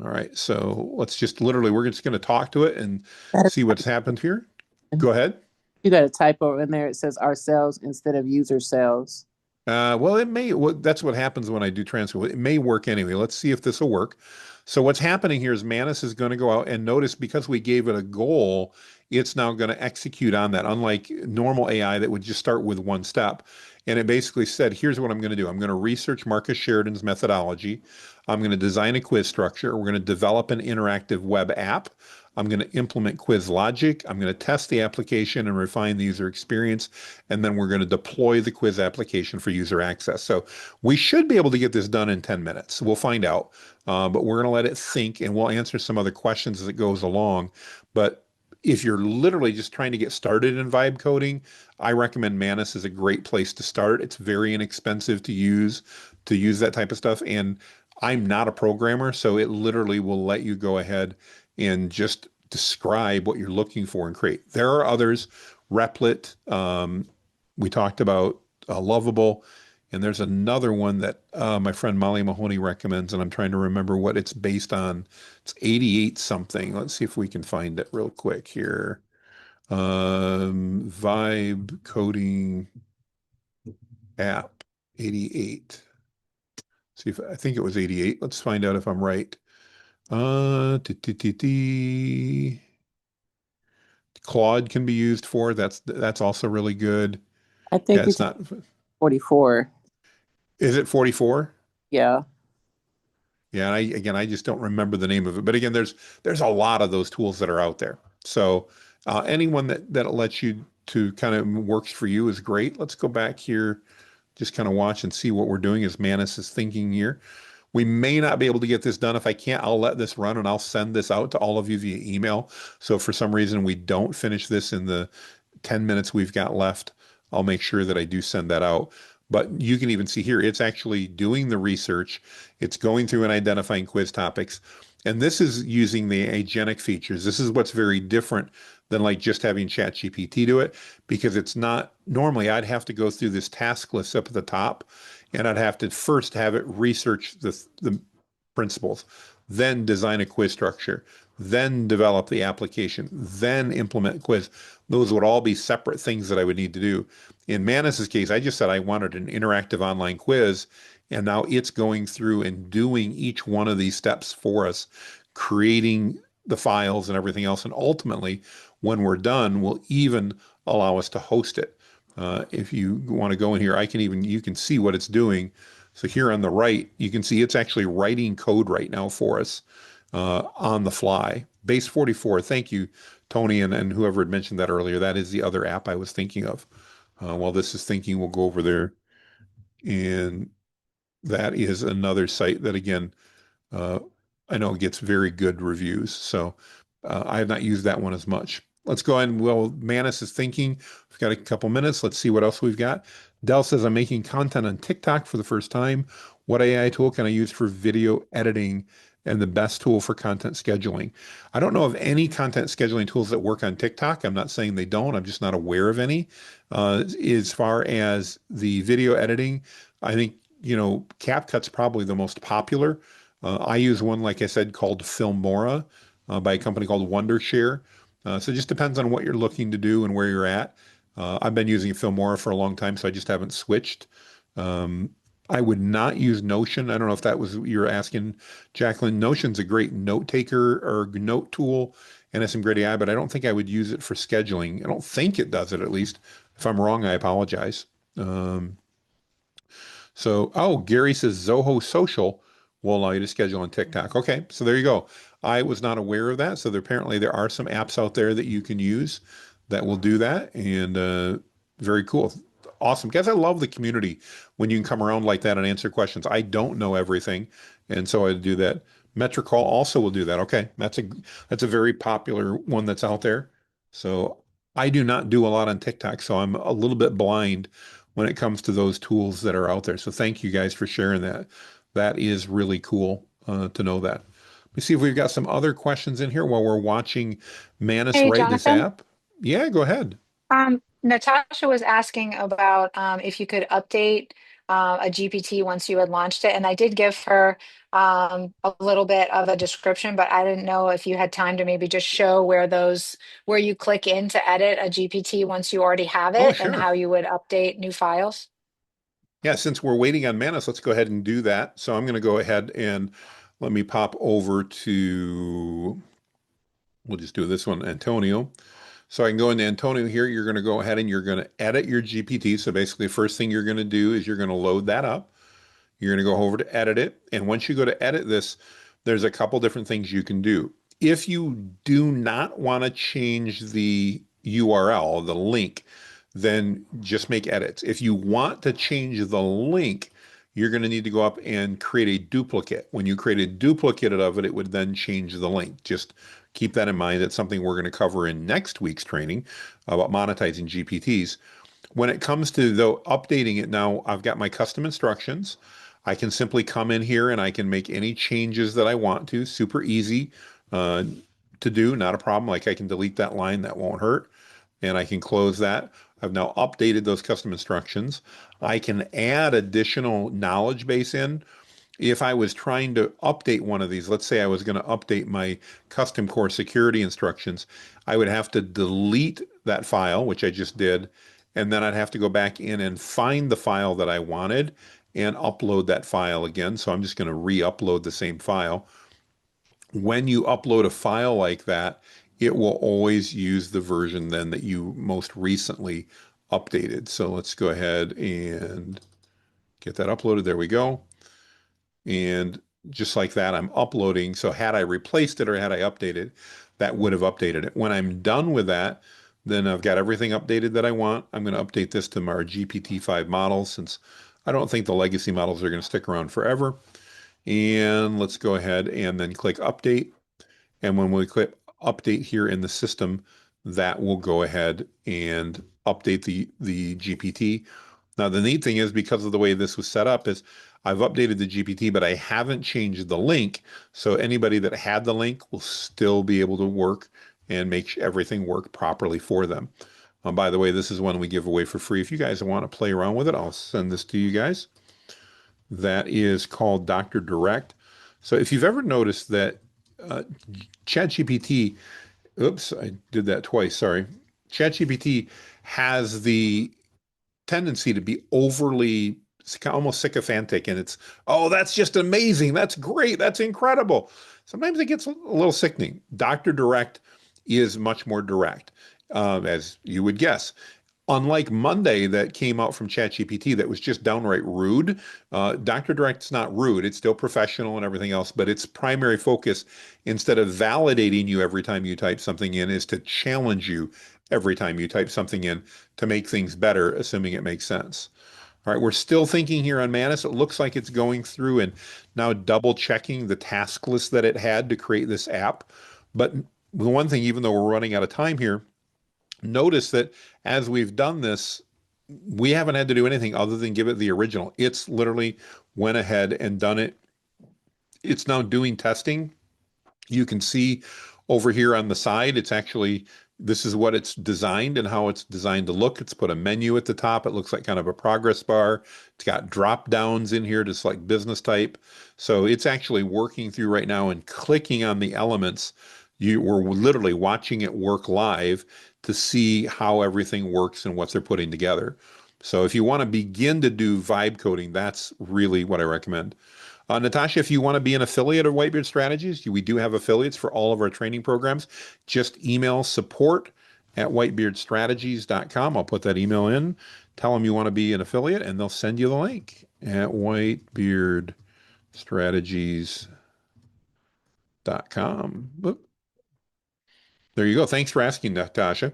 All right, so we're just going to talk to it and That see what's happened here. is, Go ahead. you got a typo in there. It says ourselves instead of user cells. That's what happens when I do transfer. It may work anyway. Let's see if this will work. So what's happening here is Manus is going to go out and notice because we gave it a goal, it's now going to execute on that, unlike normal AI that would just start with one step. And it basically said, here's what I'm going to do. I'm going to research Marcus Sheridan's methodology. I'm going to design a quiz structure. We're going to develop an interactive web app. I'm going to implement quiz logic. I'm going to test the application and refine the user experience. And then we're going to deploy the quiz application for user access. So we should be able to get this done in 10 minutes. We'll find out. But we're going to let it think and we'll answer some other questions as it goes along. But if you're literally just trying to get started in vibe coding, I recommend Manus is a great place to start. It's very inexpensive to use that type of stuff. And I'm not a programmer, so it literally will let you go ahead and just describe what you're looking for and create. There are others, Replit, we talked about Lovable, and there's another one that my friend Molly Mahoney recommends, and I'm trying to remember what it's based on. It's 88 something. Let's see if we can find it real quick here. Vibe coding app 88. See if I think it was 88. Let's find out if I'm right. Claude can be used for. That's also really good. I Yeah, think it's it's not. 44. Is it 44? Yeah. Yeah, and I just don't remember the name of it. But again, there's a lot of those tools that are out there. So anyone that lets you to kind of works for you is great. Let's go back here, just kind of watch and see what we're doing as Manus is thinking here. We may not be able to get this done. If I can't, I'll let this run and I'll send this out to all of you via email. So if for some reason we don't finish this in the 10 minutes we've got left, I'll make sure that I do send that out. But you can even see here, it's actually doing the research. It's going through and identifying quiz topics. And this is using the agentic features. This is what's very different than like just having ChatGPT do it, because it's not normally I'd have to go through this task list up at the top and I'd have to first have it research the principles, then design a quiz structure, then develop the application, then implement quiz. Those would all be separate things that I would need to do. In Manus's case, I just said I wanted an interactive online quiz, and now it's going through and doing each one of these steps for us, creating the files and everything else. And ultimately, when we're done, will even allow us to host it. If you want to go in here, you can see what it's doing. So here on the right, you can see it's actually writing code right now for us on the fly. Base 44, thank you, Tony, and whoever had mentioned that earlier. That is the other app I was thinking of. While this is thinking, we'll go over there. And that is another site that, again, I know gets very good reviews. So I have not used that one as much. Let's go ahead and while Manus is thinking, we've got a couple minutes. Let's see what else we've got. Dell says, I'm making content on TikTok for the first time. What AI tool can I use for video editing and the best tool for content scheduling? I don't know of any content scheduling tools that work on TikTok. I'm not saying they don't. I'm just not aware of any. As far as the video editing, I think, CapCut's probably the most popular. I use one, like I said, called Filmora by a company called Wondershare. So it just depends on what you're looking to do and where you're at. I've been using Filmora for a long time, so I just haven't switched. I would not use Notion. I don't know if that was you're asking, Jacqueline. Notion's a great note taker or note tool and has some great AI, but I don't think I would use it for scheduling. I don't think it does it, at least. If I'm wrong, I apologize. Gary says Zoho Social will allow you to schedule on TikTok. Okay, so there you go. I was not aware of that. So apparently there are some apps out there that you can use that will do that. And very cool. Awesome. Guys, I love the community when you can come around like that and answer questions. I don't know everything. And so I do that. Metricall also will do that. Okay, that's a very popular one that's out there. So I do not do a lot on TikTok, so I'm a little bit blind when it comes to those tools that are out there. So thank you guys for sharing that. That is really cool to know that. Let me see if we've got some other questions in here while we're watching Manus Hey, write this Jonathan. app. Yeah, go ahead. Natasha was asking about if you could update a GPT once you had launched it, and I did give her a little bit of a description, but I didn't know if you had time to maybe just show where you click in to edit a GPT once you already have Oh, it, and sure. how you would update new files. Yeah, since we're waiting on Manus, let's go ahead and do that. So I'm going to go ahead and let me pop over to, we'll just do this one, Antonio. So I can go into Antonio here. You're going to go ahead and you're going to edit your GPT. So basically, the first thing you're going to do is you're going to load that up. You're going to go over to edit it. And once you go to edit this, there's a couple different things you can do. If you do not want to change the URL, the link, then just make edits. If you want to change the link, you're going to need to go up and create a duplicate. When you create a duplicate of it, it would then change the link. Just keep that in mind. That's something we're going to cover in next week's training about monetizing GPTs. When it comes to, though, updating it now, I've got my custom instructions. I can simply come in here and I can make any changes that I want to. Super easy to do, not a problem. Like I can delete that line, that won't hurt. And I can close that. I've now updated those custom instructions. I can add additional knowledge base in. If I was trying to update one of these, let's say I was going to update my custom core security instructions, I would have to delete that file, which I just did, and then I'd have to go back in and find the file that I wanted and upload that file again. So I'm just going to re-upload the same file. When you upload a file like that, it will always use the version then that you most recently updated. So let's go ahead and get that uploaded. There we go. And just like that, I'm uploading. So had I replaced it or had I updated, that would have updated it. When I'm done with that, then I've got everything updated that I want. I'm going to update this to our GPT-5 models since I don't think the legacy models are going to stick around forever. And let's go ahead and then click update. And when we click update here in the system, that will go ahead and update the GPT. Now, the neat thing is, because of the way this was set up, is I've updated the GPT, but I haven't changed the link. So anybody that had the link will still be able to work and make everything work properly for them. By the way, this is one we give away for free. If you guys want to play around with it, I'll send this to you guys. That is called Dr. Direct. So if you've ever noticed that ChatGPT, oops, I did that twice, sorry. ChatGPT has the tendency to be overly, almost sycophantic, and it's, oh, that's just amazing, that's great, that's incredible. Sometimes it gets a little sickening. Dr. Direct is much more direct, as you would guess. Unlike Monday that came out from ChatGPT that was just downright rude, Dr. Direct's not rude. It's still professional and everything else, but its primary focus, instead of validating you every time you type something in, is to challenge you every time you type something in to make things better, assuming it makes sense. All right, we're still thinking here on Manus. It looks like it's going through and now double checking the task list that it had to create this app. But the one thing, even though we're running out of time here, notice that as we've done this, we haven't had to do anything other than give it the original. It's literally went ahead and done it. It's now doing testing. You can see over here on the side, it's actually, this is what it's designed and how it's designed to look. It's put a menu at the top. It looks like kind of a progress bar. It's got drop downs in here to select business type. So it's actually working through right now and clicking on the elements. We're literally watching it work live to see how everything works and what they're putting together. So if you want to begin to do vibe coding, that's really what I recommend. Natasha, if you want to be an affiliate of Whitebeard Strategies, we do have affiliates for all of our training programs. Just email support@whitebeardstrategies.com. I'll put that email in. Tell them you want to be an affiliate, and they'll send you the link at whitebeardstrategies.com. Boop. There you go. Thanks for asking, Natasha.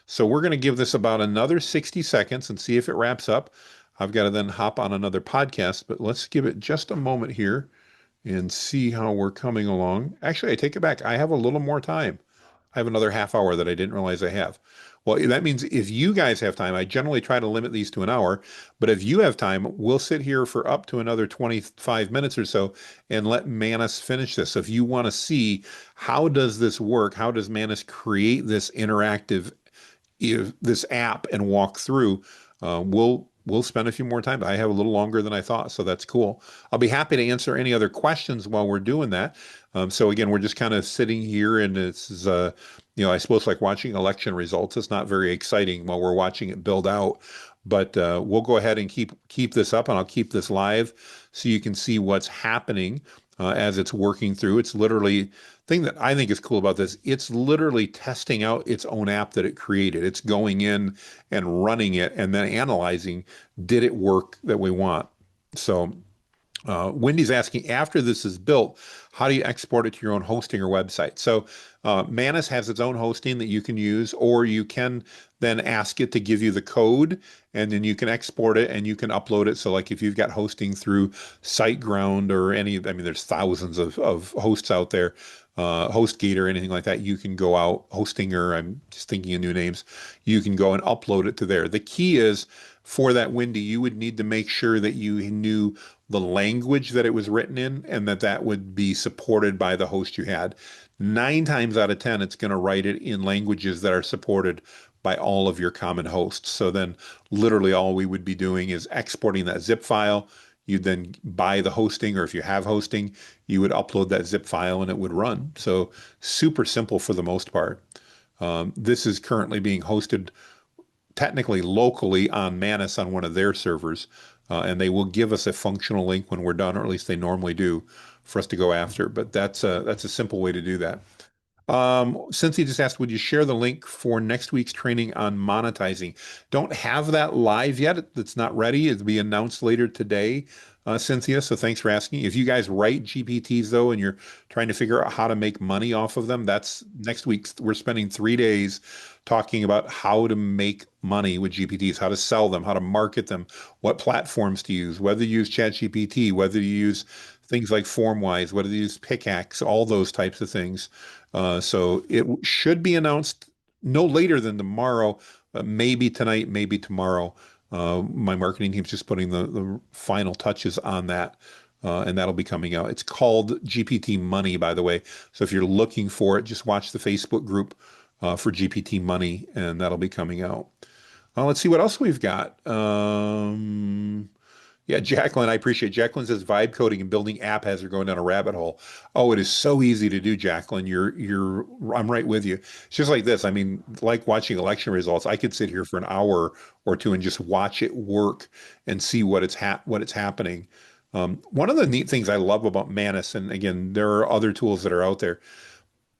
So we're going to give this about another 60 seconds and see if it wraps up. I've got to then hop on another podcast, but let's give it just a moment here and see how we're coming along. Actually, I take it back. I have a little more time. I have another half hour that I didn't realize I have. Well, that means if you guys have time, I generally try to limit these to an hour, but if you have time, we'll sit here for up to another 25 minutes or so and let Manus finish this. So if you want to see how does this work, how does Manus create this interactive, this app and walk through, we'll spend a few more time. I have a little longer than I thought, so that's cool. I'll be happy to answer any other questions while we're doing that. So again, we're just kind of sitting here, and it's I suppose like watching election results. It's not very exciting while we're watching it build out, but we'll go ahead and keep this up, and I'll keep this live so you can see what's happening as it's working through. It's literally thing that I think is cool about this, it's literally testing out its own app that it created. It's going in and running it and then analyzing, did it work that we want? So Wendy's asking, after this is built, how do you export it to your own hosting or website? So Manus has its own hosting that you can use, or you can then ask it to give you the code, and then you can export it and you can upload it. So like if you've got hosting through SiteGround or any, I mean, there's thousands of hosts out there, HostGator or anything like that, you can go out, Hostinger, I'm just thinking of new names, you can go and upload it to there. The key is for that, Wendy, you would need to make sure that you knew the language that it was written in and that that would be supported by the host you had. 9 times out of 10, it's going to write it in languages that are supported by all of your common hosts. So then literally all we would be doing is exporting that zip file. You'd then buy the hosting, or if you have hosting, you would upload that zip file and it would run. So super simple for the most part. This is currently being hosted technically locally on Manus on one of their servers, and they will give us a functional link when we're done, or at least they normally do, for us to go after. But that's a simple way to do that. Cynthia just asked, would you share the link for next week's training on monetizing? Don't have that live yet. It's not ready. It'll be announced later today, Cynthia. So thanks for asking. If you guys write GPTs though, and you're trying to figure out how to make money off of them, that's next week. We're spending 3 days talking about how to make money with GPTs, how to sell them, how to market them, what platforms to use, whether you use ChatGPT, whether you use things like FormWise, whether you use Pickaxe, all those types of things. So it should be announced no later than tomorrow, maybe tonight, maybe tomorrow. My marketing team's just putting the final touches on that, and that'll be coming out. It's called GPT Money, by the way. So if you're looking for it, just watch the Facebook group for GPT Money, and that'll be coming out. Let's see what else we've got. Yeah, Jacqueline, I appreciate. Jacqueline says vibe coding and building app has her going down a rabbit hole. Oh, it is so easy to do, Jacqueline. I'm right with you. It's just like this. I mean, like watching election results, I could sit here for an hour or two and just watch it work and see what it's happening. One of the neat things I love about Manus, and again, there are other tools that are out there,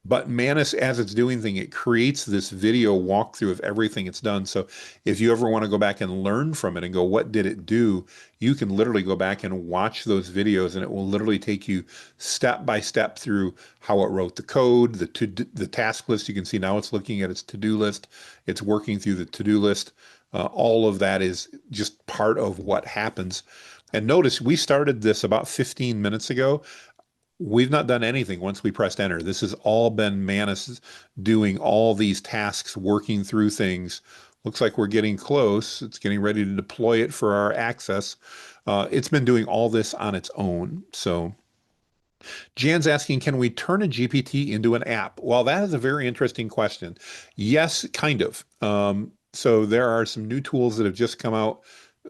but Manus, as it's doing thing, it creates this video walkthrough of everything it's done. So if you ever want to go back and learn from it and go, what did it do? You can literally go back and watch those videos, and it will literally take you step by step through how it wrote the code, the task list. You can see now it's looking at its to-do list. It's working through the to-do list. All of that is just part of what happens. And notice we started this about 15 minutes ago. We've not done anything once we pressed enter. This has all been Manus doing all these tasks, working through things. Looks like we're getting close. It's getting ready to deploy it for our access. It's been doing all this on its own. So Jan's asking, can we turn a GPT into an app? Well, that is a very interesting question. Yes, kind of. So there are some new tools that have just come out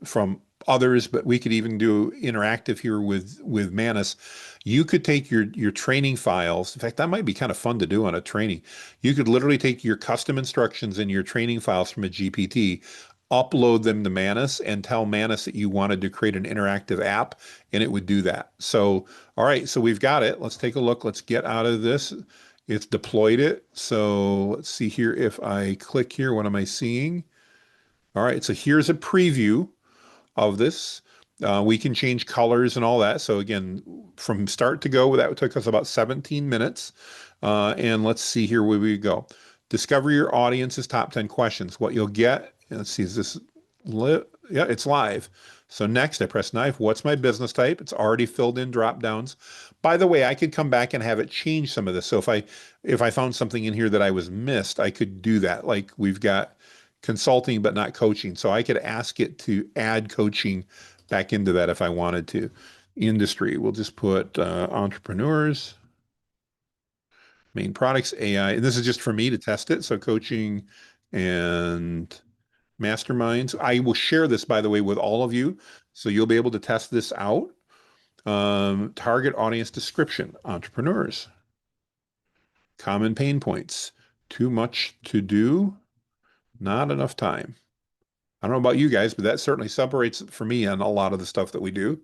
from others, but we could even do interactive here with Manus. You could take your training files. In fact, that might be kind of fun to do on a training. You could literally take your custom instructions and your training files from a GPT, upload them to Manus, and tell Manus that you wanted to create an interactive app, and it would do that. So, all right, so we've got it. Let's take a look. Let's get out of this. It's deployed it. So let's see here. If I click here, what am I seeing? All right, so here's a preview of this. We can change colors and all that. So again, from start to go, that took us about 17 minutes. And let's see here where we go. Discover your audience's top 10 questions. What you'll get, let's see, is this lit? Yeah, it's live. So next I press knife. What's my business type? It's already filled in drop downs. By the way, I could come back and have it change some of this. So if I found something in here that I was missed, I could do that. Like we've got consulting, but not coaching. So I could ask it to add coaching back into that if I wanted to. Industry, we'll just put entrepreneurs, main products, AI. And this is just for me to test it. So coaching and masterminds. I will share this, by the way, with all of you. So you'll be able to test this out. Target audience description, entrepreneurs. Common pain points, too much to do, not enough time. I don't know about you guys, but that certainly separates for me on a lot of the stuff that we do.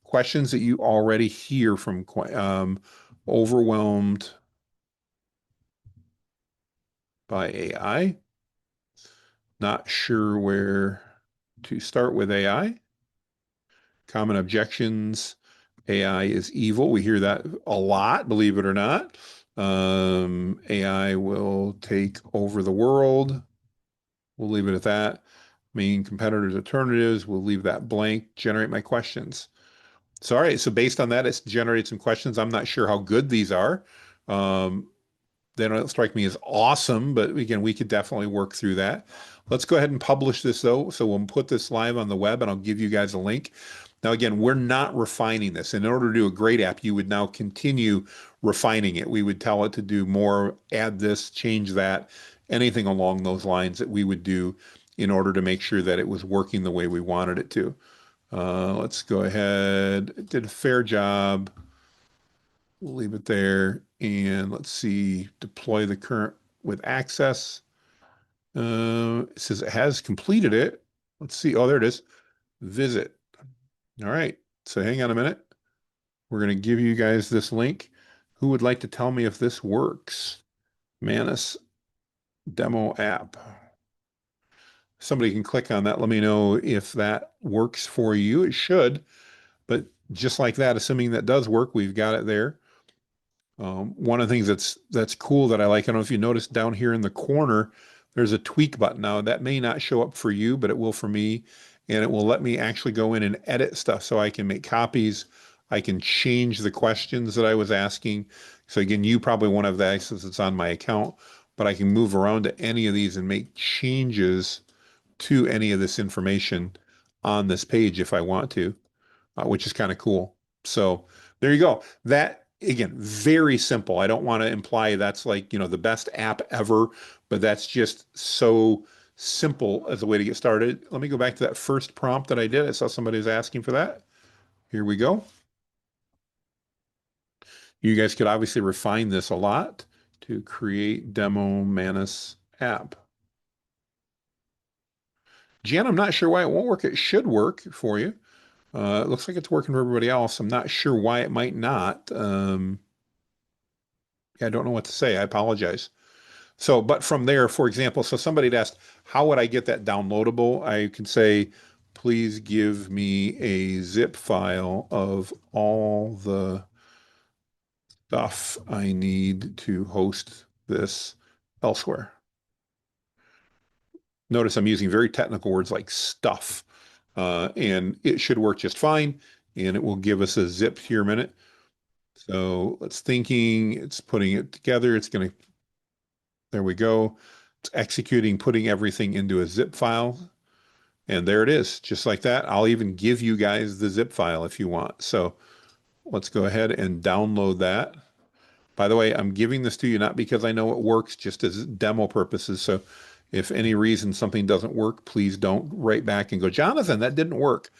Questions that you already hear from overwhelmed, by AI. Not sure where to start with AI. Common objections. AI is evil. We hear that a lot, believe it or not. AI will take over the world. We'll leave it at that. Main competitors' alternatives. We'll leave that blank. Generate my questions. So, all right. So based on that, it's generated some questions. I'm not sure how good these are. They don't strike me as awesome, but again, we could definitely work through that. Let's go ahead and publish this though. So we'll put this live on the web and I'll give you guys a link. Now, again, we're not refining this. In order to do a great app, you would now continue refining it. We would tell it to do more, add this, change that, anything along those lines that we would do in order to make sure that it was working the way we wanted it to. Let's go ahead. It did a fair job. We'll leave it there. And let's see, deploy the current with access. It says it has completed it. Let's see. Oh, there it is. Visit. All right. So hang on a minute. We're going to give you guys this link. Who would like to tell me if this works? Manus demo app. Somebody can click on that. Let me know if that works for you. It should. But just like that, assuming that does work, we've got it there. One of the things that's cool that I like, I don't know if you noticed down here in the corner, there's a tweak button. Now that may not show up for you, but it will for me. And it will let me actually go in and edit stuff so I can make copies. I can change the questions that I was asking. So again, you probably won't have that since it's on my account, but I can move around to any of these and make changes to any of this information on this page if I want to, which is kind of cool. So there you go. That, again, very simple. I don't want to imply that's like, the best app ever, but that's just so simple as a way to get started. Let me go back to that first prompt that I did. I saw somebody was asking for that. Here we go. You guys could obviously refine this a lot to create demo Manus app. Jan, I'm not sure why it won't work. It should work for you. It looks like it's working for everybody else. I'm not sure why it might not. Yeah, I don't know what to say. I apologize. So, but from there, for example, so somebody had asked, how would I get that downloadable? I can say, please give me a zip file of all the stuff I need to host this elsewhere. Notice I'm using very technical words like stuff, and it should work just fine. And it will give us a zip here a minute. So it's thinking, it's putting it together. It's going to, there we go. It's executing, putting everything into a zip file. And there it is, just like that. I'll even give you guys the zip file if you want. So let's go ahead and download that. By the way, I'm giving this to you not because I know it works, just as demo purposes. So if any reason something doesn't work, please don't write back and go, Jonathan, that didn't work.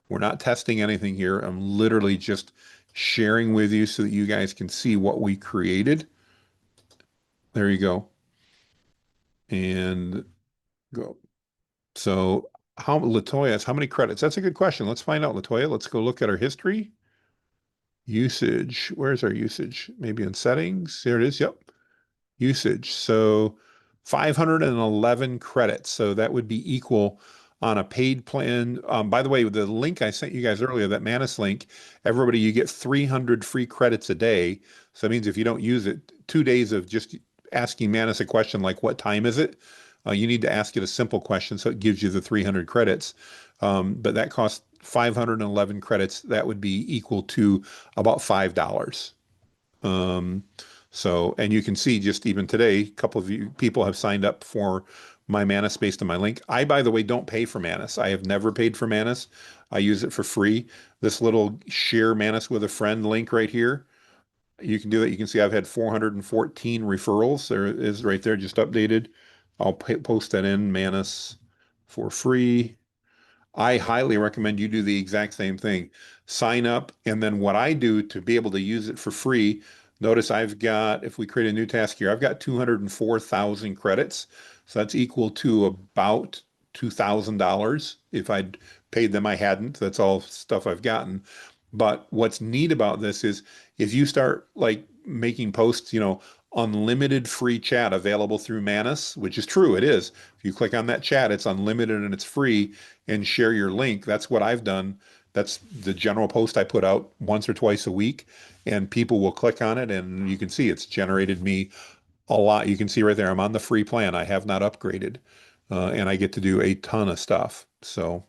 We're not testing anything here. I'm literally just sharing with you so that you guys can see what we created. There you go. And go. So Latoya asks, how many credits? That's a good question. Let's find out, Latoya. Let's go look at our history. Usage. Where's our usage? Maybe in settings. There it is. Yep. Usage. So 511 credits. So that would be equal on a paid plan. By the way, the link I sent you guys earlier, that Manus link, everybody, you get 300 free credits a day. So that means if you don't use it, 2 days of just asking Manus a question like, what time is it? You need to ask it a simple question so it gives you the 300 credits. But that costs 511 credits. That would be equal to about $5. So, and you can see just even today, a couple of you people have signed up for my Manus based on my link. I, by the way, don't pay for Manus. I have never paid for Manus. I use it for free. This little share Manus with a friend link right here, you can do that. You can see I've had 414 referrals. There it is right there, just updated. I'll post that in Manus for free. I highly recommend you do the exact same thing. Sign up, and then what I do to be able to use it for free, notice I've got, if we create a new task here, I've got 204,000 credits. So that's equal to about $2,000. If I'd paid them, I hadn't. That's all stuff I've gotten. But what's neat about this is if you start like making posts, unlimited free chat available through Manus, which is true, it is. If you click on that chat, it's unlimited and it's free, and share your link. That's what I've done. That's the general post I put out once or twice a week, and people will click on it, and you can see it's generated me a lot. You can see right there, I'm on the free plan. I have not upgraded, and I get to do a ton of stuff. So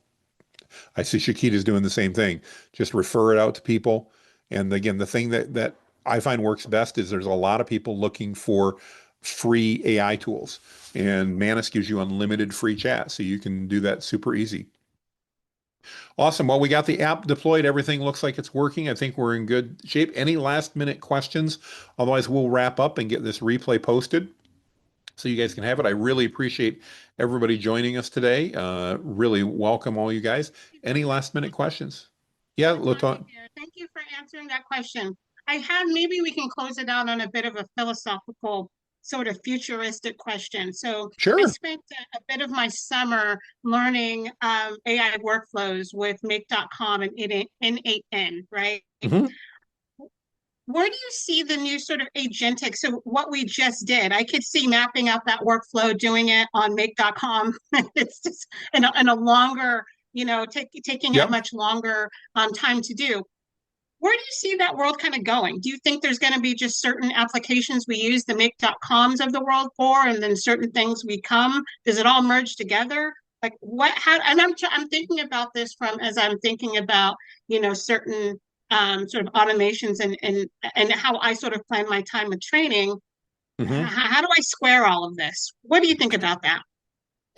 I see Shakita's doing the same thing. Just refer it out to people. And again, the thing that I find works best is there's a lot of people looking for free AI tools, and Manus gives you unlimited free chat, so you can do that super easy. Awesome. Well, we got the app deployed. Everything looks like it's working. I think we're in good shape. Any last minute questions? Otherwise, we'll wrap up and get this replay posted so you guys can have it. I really appreciate everybody joining us today. Really welcome all you guys. Any last minute questions? Yeah, Laton. Thank you for answering that question. Maybe we can close it out on a bit of a philosophical, sort of futuristic question. So I Sure. spent a bit of my summer learning AI workflows with Make.com and N8N, right? Mhm. Where do you see the new sort of agentic? So what we just did, I could see mapping out that workflow, doing it on Make.com. It's just in a longer, taking a Yep. much longer time to do. Where do you see that world kind of going? Do you think there's going to be just certain applications we use the Make.coms of the world for, and then certain things we come? Does it all merge together? Like what? How? And I'm thinking about this from as I'm thinking about certain sort of automations and how I sort of plan my time with training. Mhm. How do I square all of this? What do you think about that?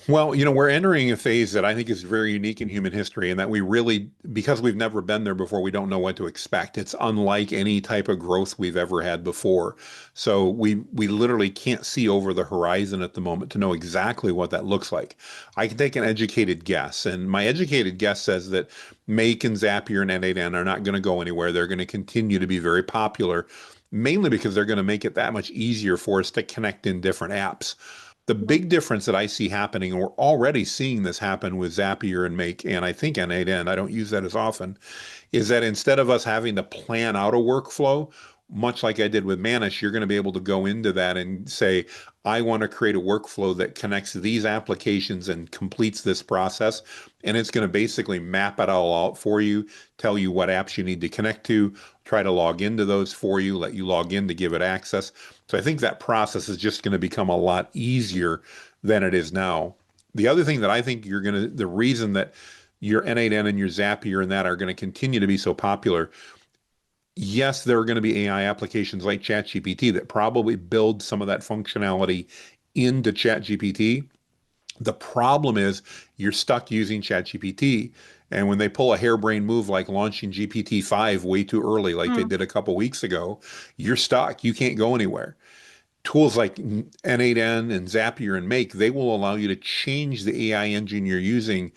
Well, we're entering a phase that I think is very unique in human history, and that we really, because we've never been there before, we don't know what to expect. It's unlike any type of growth we've ever had before. So we literally can't see over the horizon at the moment to know exactly what that looks like. I can take an educated guess, and my educated guess says that Make and Zapier and N8N are not going to go anywhere. They're going to continue to be very popular, mainly because they're going to make it that much easier for us to connect in different apps. The big difference that I see happening, and we're already seeing this happen with Zapier and Make, and I think N8N, I don't use that as often, is that instead of us having to plan out a workflow, much like I did with Manus, you're going to be able to go into that and say, I want to create a workflow that connects these applications and completes this process. And it's going to basically map it all out for you, tell you what apps you need to connect to, try to log into those for you, let you log in to give it access. So I think that process is just going to become a lot easier than it is now. The other thing that I think the reason that your N8N and your Zapier and that are going to continue to be so popular. Yes, there are going to be AI applications like ChatGPT that probably build some of that functionality into ChatGPT. The problem is you're stuck using ChatGPT. And when they pull a harebrained move like launching GPT-5 way too early, like they did a couple weeks ago, you're stuck. You can't go anywhere. Tools like N8N and Zapier and Make, they will allow you to change the AI engine you're using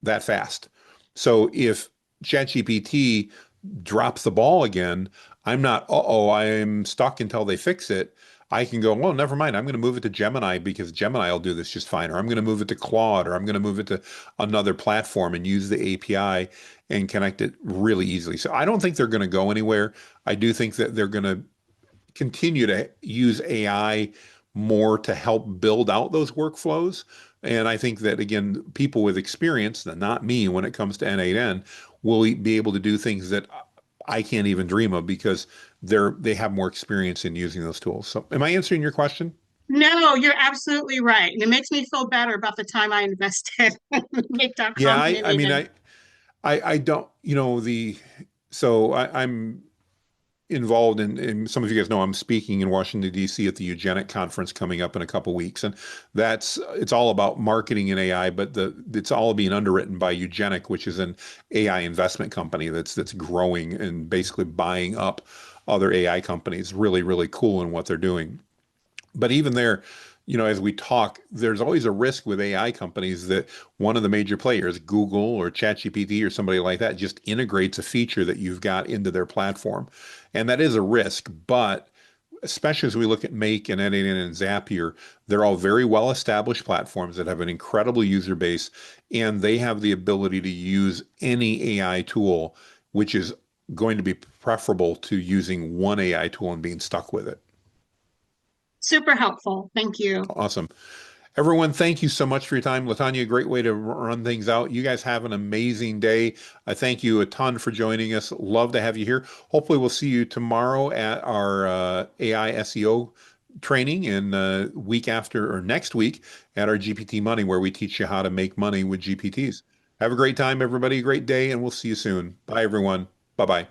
that fast. So if ChatGPT drops the ball again, I'm not, I'm stuck until they fix it. I can go, well, never mind. I'm going to move it to Gemini because Gemini will do this just fine. Or I'm going to move it to Claude, or I'm going to move it to another platform and use the API and connect it really easily. So I don't think they're going to go anywhere. I do think that they're going to continue to use AI more to help build out those workflows. And I think that, again, people with experience, not me when it comes to N8N, will be able to do things that I can't even dream of because they have more experience in using those tools. So am I answering your question? No, you're absolutely right. And it makes me feel better about the time I invested in Yeah, Make.com and I mean, N8N. I don't, so I'm involved in some of you guys know I'm speaking in Washington, D.C. at the Eugenic Conference coming up in a couple weeks. And it's all about marketing and AI, but it's all being underwritten by Eugenic, which is an AI investment company that's growing and basically buying up other AI companies. Really, really cool in what they're doing. But even there, as we talk, there's always a risk with AI companies that one of the major players, Google or ChatGPT or somebody like that, just integrates a feature that you've got into their platform. And that is a risk, but especially as we look at Make and N8N and Zapier, they're all very well-established platforms that have an incredible user base, and they have the ability to use any AI tool, which is going to be preferable to using one AI tool and being stuck with it. Super helpful. Thank you. Awesome. Everyone, thank you so much for your time. Latanya, great way to run things out. You guys have an amazing day. I thank you a ton for joining us. Love to have you here. Hopefully, we'll see you tomorrow at our AI SEO training, and week after or next week at our GPT Money, where we teach you how to make money with GPTs. Have a great time, everybody. A great day, and we'll see you soon. Bye, everyone. Bye-bye.